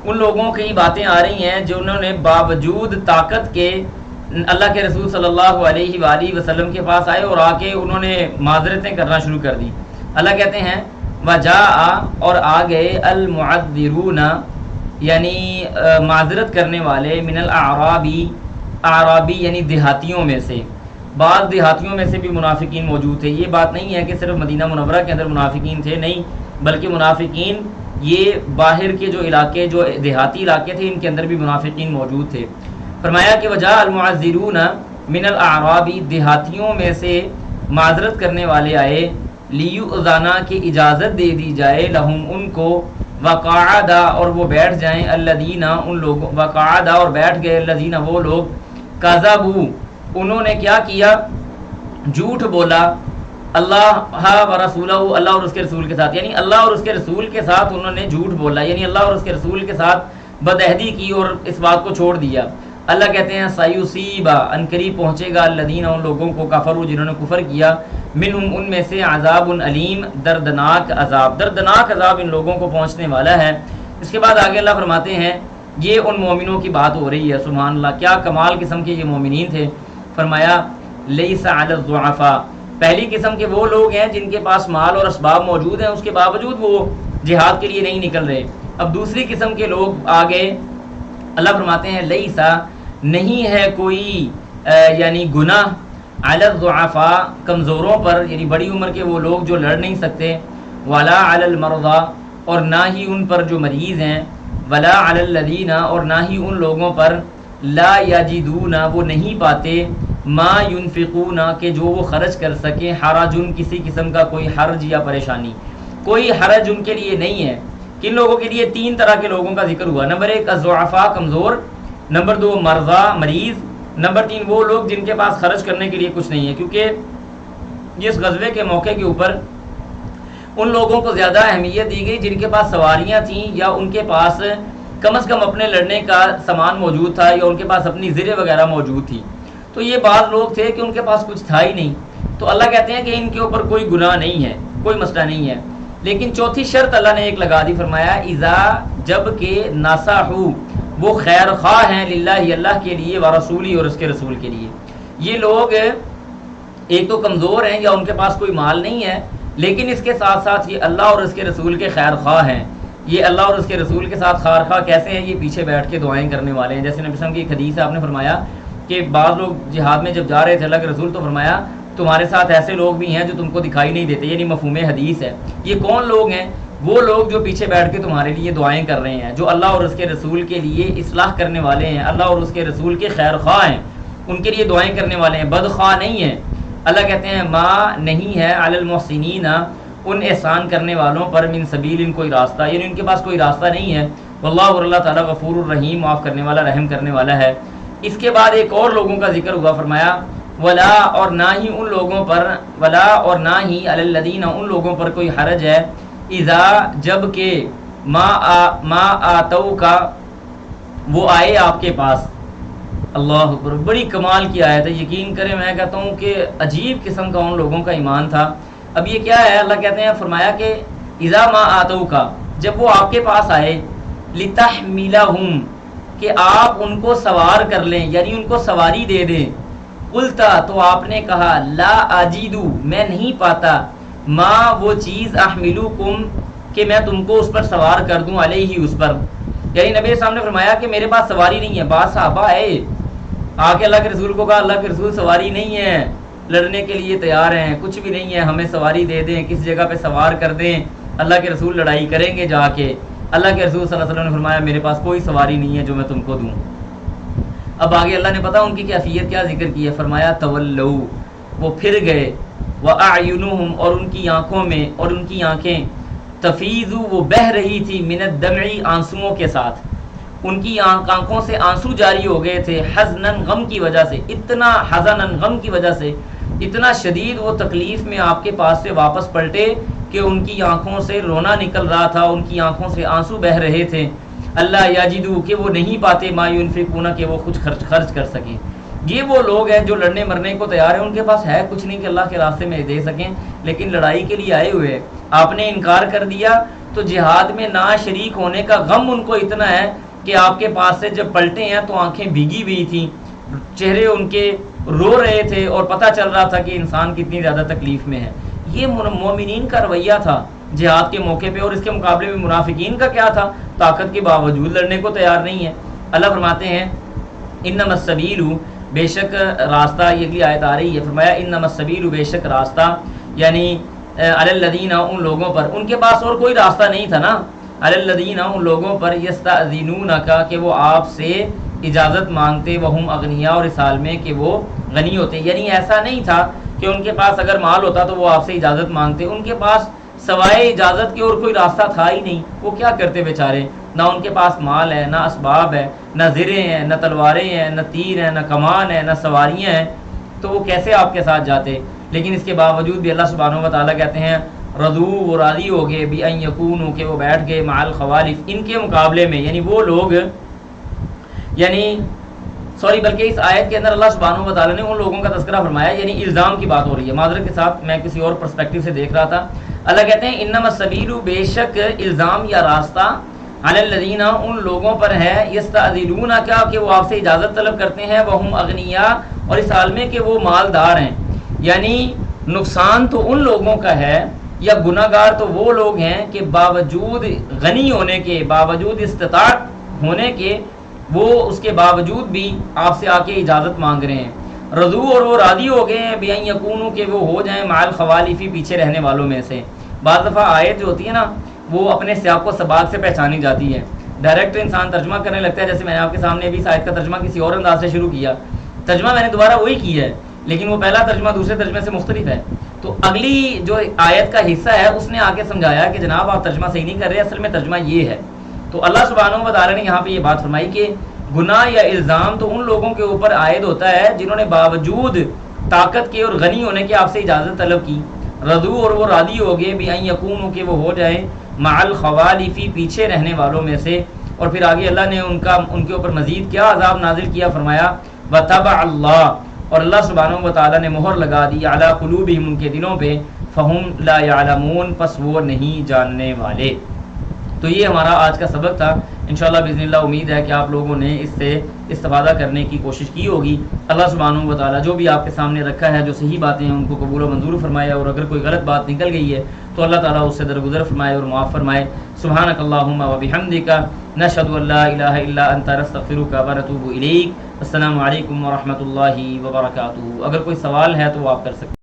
ان لوگوں کی باتیں آ رہی ہیں جنہوں نے باوجود طاقت کے اللہ کے رسول صلی اللہ علیہ وآلہ وسلم کے پاس آئے اور آ کے انہوں نے معذرتیں کرنا شروع کر دی. اللہ کہتے ہیں وجاء، اور آ گئے، المعذرون یعنی معذرت کرنے والے، من الاعرابی، اعرابی یعنی دیہاتیوں میں سے. بعض دیہاتیوں میں سے بھی منافقین موجود تھے. یہ بات نہیں ہے کہ صرف مدینہ منورہ کے اندر منافقین تھے، نہیں، بلکہ منافقین یہ باہر کے جو علاقے، جو دیہاتی علاقے تھے، ان کے اندر بھی منافقین موجود تھے. فرمایا کہ وجاء المعذرون من الاعراب، دیہاتیوں میں سے معذرت کرنے والے آئے، لیؤذن کہ اجازت دے دی جائے، لہم ان کو، وقعد اور وہ بیٹھ جائیں، الذین ان لوگوں، وقعد اور بیٹھ گئے، الذین وہ لوگ، کذبوا انہوں نے کیا کیا، جھوٹ بولا، اللہ و رسولہ، اللہ اور اس کے رسول کے ساتھ، یعنی اللہ اور اس کے رسول کے ساتھ انہوں نے جھوٹ بولا، یعنی اللہ اور اس کے رسول کے ساتھ بدعہدی کی اور اس بات کو چھوڑ دیا. اللہ کہتے ہیں سیصیب عنقریب پہنچے گا، الذین ان لوگوں کو، کفروا جنہوں نے کفر کیا، منہم ان میں سے، عذاب علیم دردناک عذاب، دردناک عذاب ان لوگوں کو پہنچنے والا ہے. اس کے بعد آگے اللہ فرماتے ہیں یہ ان مومنوں کی بات ہو رہی ہے. سبحان اللہ، کیا کمال قسم کے یہ مومنین تھے. فرمایا لیس علی الضعفاء، پہلی قسم کے وہ لوگ ہیں جن کے پاس مال اور اسباب موجود ہیں، اس کے باوجود وہ جہاد کے لیے نہیں نکل رہے. اب دوسری قسم کے لوگ آگے اللہ فرماتے ہیں لیسا نہیں ہے کوئی یعنی گناہ، علی الضعفاء کمزوروں پر، یعنی بڑی عمر کے وہ لوگ جو لڑ نہیں سکتے، ولا علی المرضى اور نہ ہی ان پر جو مریض ہیں، ولا علی الذین اور نہ ہی ان لوگوں پر، لا یجدون وہ نہیں پاتے، ما ينفقون کہ جو وہ خرچ کر سکیں، حرج کسی قسم کا کوئی حرج یا پریشانی، کوئی حرج ان کے لیے نہیں ہے. کن لوگوں کے لیے؟ تین طرح کے لوگوں کا ذکر ہوا. نمبر ایک الضعفاء کمزور، نمبر دو مرضى مریض، نمبر تین وہ لوگ جن کے پاس خرچ کرنے کے لیے کچھ نہیں ہے. کیونکہ اس غزوے کے موقع کے اوپر ان لوگوں کو زیادہ اہمیت دی گئی جن کے پاس سواریاں تھیں یا ان کے پاس کم از کم اپنے لڑنے کا سامان موجود تھا یا ان کے پاس اپنی زریں وغیرہ موجود تھی. تو یہ بعض لوگ تھے کہ ان کے پاس کچھ تھا ہی نہیں. تو اللہ کہتے ہیں کہ ان کے اوپر کوئی گناہ نہیں ہے، کوئی مسئلہ نہیں ہے. لیکن چوتھی شرط اللہ نے ایک لگا دی. فرمایا اذا جب کہ نصحوا وہ خیر خواہ ہیں، للہ اللہ کے لیے، ورسولی اور اس کے رسول کے لیے. یہ لوگ ایک تو کمزور ہیں یا ان کے پاس کوئی مال نہیں ہے، لیکن اس کے ساتھ ساتھ یہ اللہ اور اس کے رسول کے خیر خواہ ہیں. یہ اللہ اور اس کے رسول کے ساتھ خیر خواہ کیسے ہیں؟ یہ پیچھے بیٹھ کے دعائیں کرنے والے ہیں. جیسے نبی صلی اللہ علیہ وسلم کی ایک حدیث ہے، آپ نے فرمایا کہ بعض لوگ جہاد میں جب جا رہے تھے اللہ کے رسول، تو فرمایا تمہارے ساتھ ایسے لوگ بھی ہیں جو تم کو دکھائی نہیں دیتے، یعنی مفہوم حدیث ہے. یہ کون لوگ ہیں؟ وہ لوگ جو پیچھے بیٹھ کے تمہارے لیے دعائیں کر رہے ہیں، جو اللہ اور اس کے رسول کے لیے اصلاح کرنے والے ہیں، اللہ اور اس کے رسول کے خیر خواہ ہیں، ان کے لیے دعائیں کرنے والے ہیں، بدخواہ نہیں ہیں. اللہ کہتے ہیں ما نہیں ہے علی المحسنین ان احسان کرنے والوں پر، من سبیل ان کوئی راستہ، یعنی ان کے پاس کوئی راستہ نہیں ہے. واللہ اور اللہ تعالیٰ غفور الرحیم معاف کرنے والا، رحم کرنے والا ہے. اس کے بعد ایک اور لوگوں کا ذکر ہوا. فرمایا ولا اور نہ ہی ان لوگوں پر، ولا اور نہ ہی علی الذین ان لوگوں پر کوئی حرج ہے، اذا جب کہ ما آتو کا وہ آئے آپ کے پاس. اللہ اکبر، بڑی کمال کی آیت ہے. یقین کریں میں کہتا ہوں کہ عجیب قسم کا ان لوگوں کا ایمان تھا. اب یہ کیا ہے؟ اللہ کہتے ہیں، فرمایا کہ اذا ما آتو کا جب وہ آپ کے پاس آئے، لتحملہم کہ آپ ان کو سوار کر لیں، یعنی ان کو سواری دے دیں. قلتا تو آپ نے کہا، لا اجیدو میں نہیں پاتا، ما وہ چیز، احملوکم کہ میں تم کو اس پر سوار کر دوں، علیہ اس پر. یعنی نبی صاحب نے فرمایا کہ میرے پاس سواری نہیں ہے. بعض صحابہ ہے آ کے اللہ کے رسول کو کہا، اللہ کے رسول سواری نہیں ہے، لڑنے کے لیے تیار ہیں، کچھ بھی نہیں ہے، ہمیں سواری دے دیں، کس جگہ پہ سوار کر دیں، اللہ کے رسول لڑائی کریں گے جا کے. اللہ کے رسول صلی اللہ علیہ وسلم نے فرمایا میرے پاس کوئی سواری نہیں ہے جو میں تم کو دوں. اب آگے اللہ نے پتا ان کی کیفیت کیا ذکر کی ہے. فرمایا تولوا وہ پھر گئے، واعینہم اور ان کی آنکھوں میں، اور ان کی آنکھیں، تفیض وہ بہہ رہی تھی، من الدمع آنسوؤں کے ساتھ، ان کی آنکھوں سے آنسو جاری ہو گئے تھے، حزنن غم کی وجہ سے، اتنا حزنن غم کی وجہ سے، اتنا شدید وہ تکلیف میں آپ کے پاس سے واپس پلٹے کہ ان کی آنکھوں سے رونا نکل رہا تھا، ان کی آنکھوں سے آنسو بہہ رہے تھے. اللہ یجدو کہ وہ نہیں پاتے، ما ينفقون کہ وہ کچھ خرچ کر سکیں. یہ وہ لوگ ہیں جو لڑنے مرنے کو تیار ہیں، ان کے پاس ہے کچھ نہیں کہ اللہ کے راستے میں دے سکیں، لیکن لڑائی کے لیے آئے ہوئے، آپ نے انکار کر دیا تو جہاد میں نہ شریک ہونے کا غم ان کو اتنا ہے کہ آپ کے پاس سے جب پلٹے ہیں تو آنکھیں بھیگی ہوئی تھیں، چہرے ان کے رو رہے تھے اور پتہ چل رہا تھا کہ انسان کتنی زیادہ تکلیف میں ہے۔ یہ مومنین کا رویہ تھا جہاد کے موقع پہ، اور اس کے مقابلے میں منافقین کا کیا تھا؟ طاقت کے باوجود لڑنے کو تیار نہیں ہے۔ اللہ فرماتے ہیں انما السبیل، بے شک راستہ، یہ اگلی آیت آ رہی ہے، فرمایا انما السبیل، بے شک راستہ، یعنی علی الذین، ان لوگوں پر، ان کے پاس اور کوئی راستہ نہیں تھا نا، علی الذین، ان لوگوں پر، یستأذنونک، کہ وہ آپ سے اجازت مانگتے، وہم اغنیاء، اور اس حال میں کہ وہ غنی ہوتے، یعنی ایسا نہیں تھا کہ ان کے پاس اگر مال ہوتا تو وہ آپ سے اجازت مانگتے، ان کے پاس سوائے اجازت کے اور کوئی راستہ تھا ہی نہیں۔ وہ کیا کرتے بیچارے؟ نہ ان کے پاس مال ہے، نہ اسباب ہے، نہ زریں ہیں، نہ تلواریں ہیں، نہ تیر ہیں، نہ کمان ہے، نہ سواریاں ہیں، تو وہ کیسے آپ کے ساتھ جاتے؟ لیکن اس کے باوجود بھی اللہ سبحانہ و تعالیٰ کہتے ہیں رضو، وہ راضی ہو گئے، بِأَن يَكُونُوا، کہ وہ بیٹھ گئے، مع الخوالف، ان کے مقابلے میں، یعنی وہ لوگ، بلکہ اس آیت کے اندر اللہ سبحانہ و تعالیٰ نے ان لوگوں کا تذکرہ فرمایا، یعنی الزام کی بات ہو رہی ہے، معذرت کے ساتھ میں کسی اور پرسپیکٹیو سے دیکھ رہا تھا۔ اللہ کہتے ہیں انما السبیل، بے شک الزام یا راستہ، علی الذین، ان لوگوں پر ہے، یستأذنون، کیا کہ وہ آپ سے اجازت طلب کرتے ہیں، وہم اغنیاء، اور اس حال میں کہ وہ مالدار ہیں، یعنی نقصان تو ان لوگوں کا ہے یا گناہگار تو وہ لوگ ہیں کہ باوجود غنی ہونے کے، باوجود استطاعت ہونے کے، وہ اس کے باوجود بھی آپ سے آ کے اجازت مانگ رہے ہیں۔ رضو، اور وہ راضی ہو گئے ہیں، بِأَن يَكُونُوا، کہ وہ ہو جائیں، مع الخوالف، پیچھے رہنے والوں میں سے۔ بعض دفعہ آیت جو ہوتی ہے نا وہ اپنے سیاق و سباق سے پہچانی جاتی ہے، ڈائریکٹ انسان ترجمہ کرنے لگتا ہے، جیسے میں نے آپ کے سامنے ابھی اس آیت کا ترجمہ کسی اور انداز سے شروع کیا، ترجمہ میں نے دوبارہ وہی کیا ہے، لیکن وہ پہلا ترجمہ دوسرے ترجمے سے مختلف ہے، تو اگلی جو آیت کا حصہ ہے اس نے آ کے سمجھایا کہ جناب آپ ترجمہ صحیح نہیں کر رہے، اصل میں ترجمہ یہ ہے۔ تو اللہ سبحانہ و تعالیٰ نے یہاں پہ یہ بات فرمائی کہ گناہ یا الزام تو ان لوگوں کے اوپر عائد ہوتا ہے جنہوں نے باوجود طاقت کے اور غنی ہونے کے آپ سے اجازت طلب کی، رضو، اور وہ راضی ہو گئے، بِأَن يَكُونُوا، کہ وہ ہو جائیں، مع الخوالف، پیچھے رہنے والوں میں سے۔ اور پھر آگے اللہ نے ان کے اوپر مزید کیا عذاب نازل کیا، فرمایا وَطَبَعَ اللَّهُ، اور اللہ سبحانہ و تعالیٰ نے مہر لگا دی، عَلَىٰ قُلُوبِهِمْ، ان کے دلوں پہ، فَهُمْ لَا يَعْلَمُونَ، پس وہ نہیں جاننے والے۔ تو یہ ہمارا آج کا سبق تھا، انشاءاللہ باذن اللہ امید ہے کہ آپ لوگوں نے اس سے استفادہ کرنے کی کوشش کی ہوگی۔ اللہ سبحانہ و تعالیٰ جو بھی آپ کے سامنے رکھا ہے، جو صحیح باتیں ہیں ان کو قبول و منظور فرمائے، اور اگر کوئی غلط بات نکل گئی ہے تو اللہ تعالیٰ اس سے درگزر فرمائے اور معاف فرمائے۔ سبحانک اللہم و بحمدک، نشہد ان لا الہ الا انت، نستغفرک و نتوب الیک۔ السلام علیکم و رحمۃ اللہ وبرکاتہ۔ اگر کوئی سوال ہے تو وہ آپ کر سکتے ہیں۔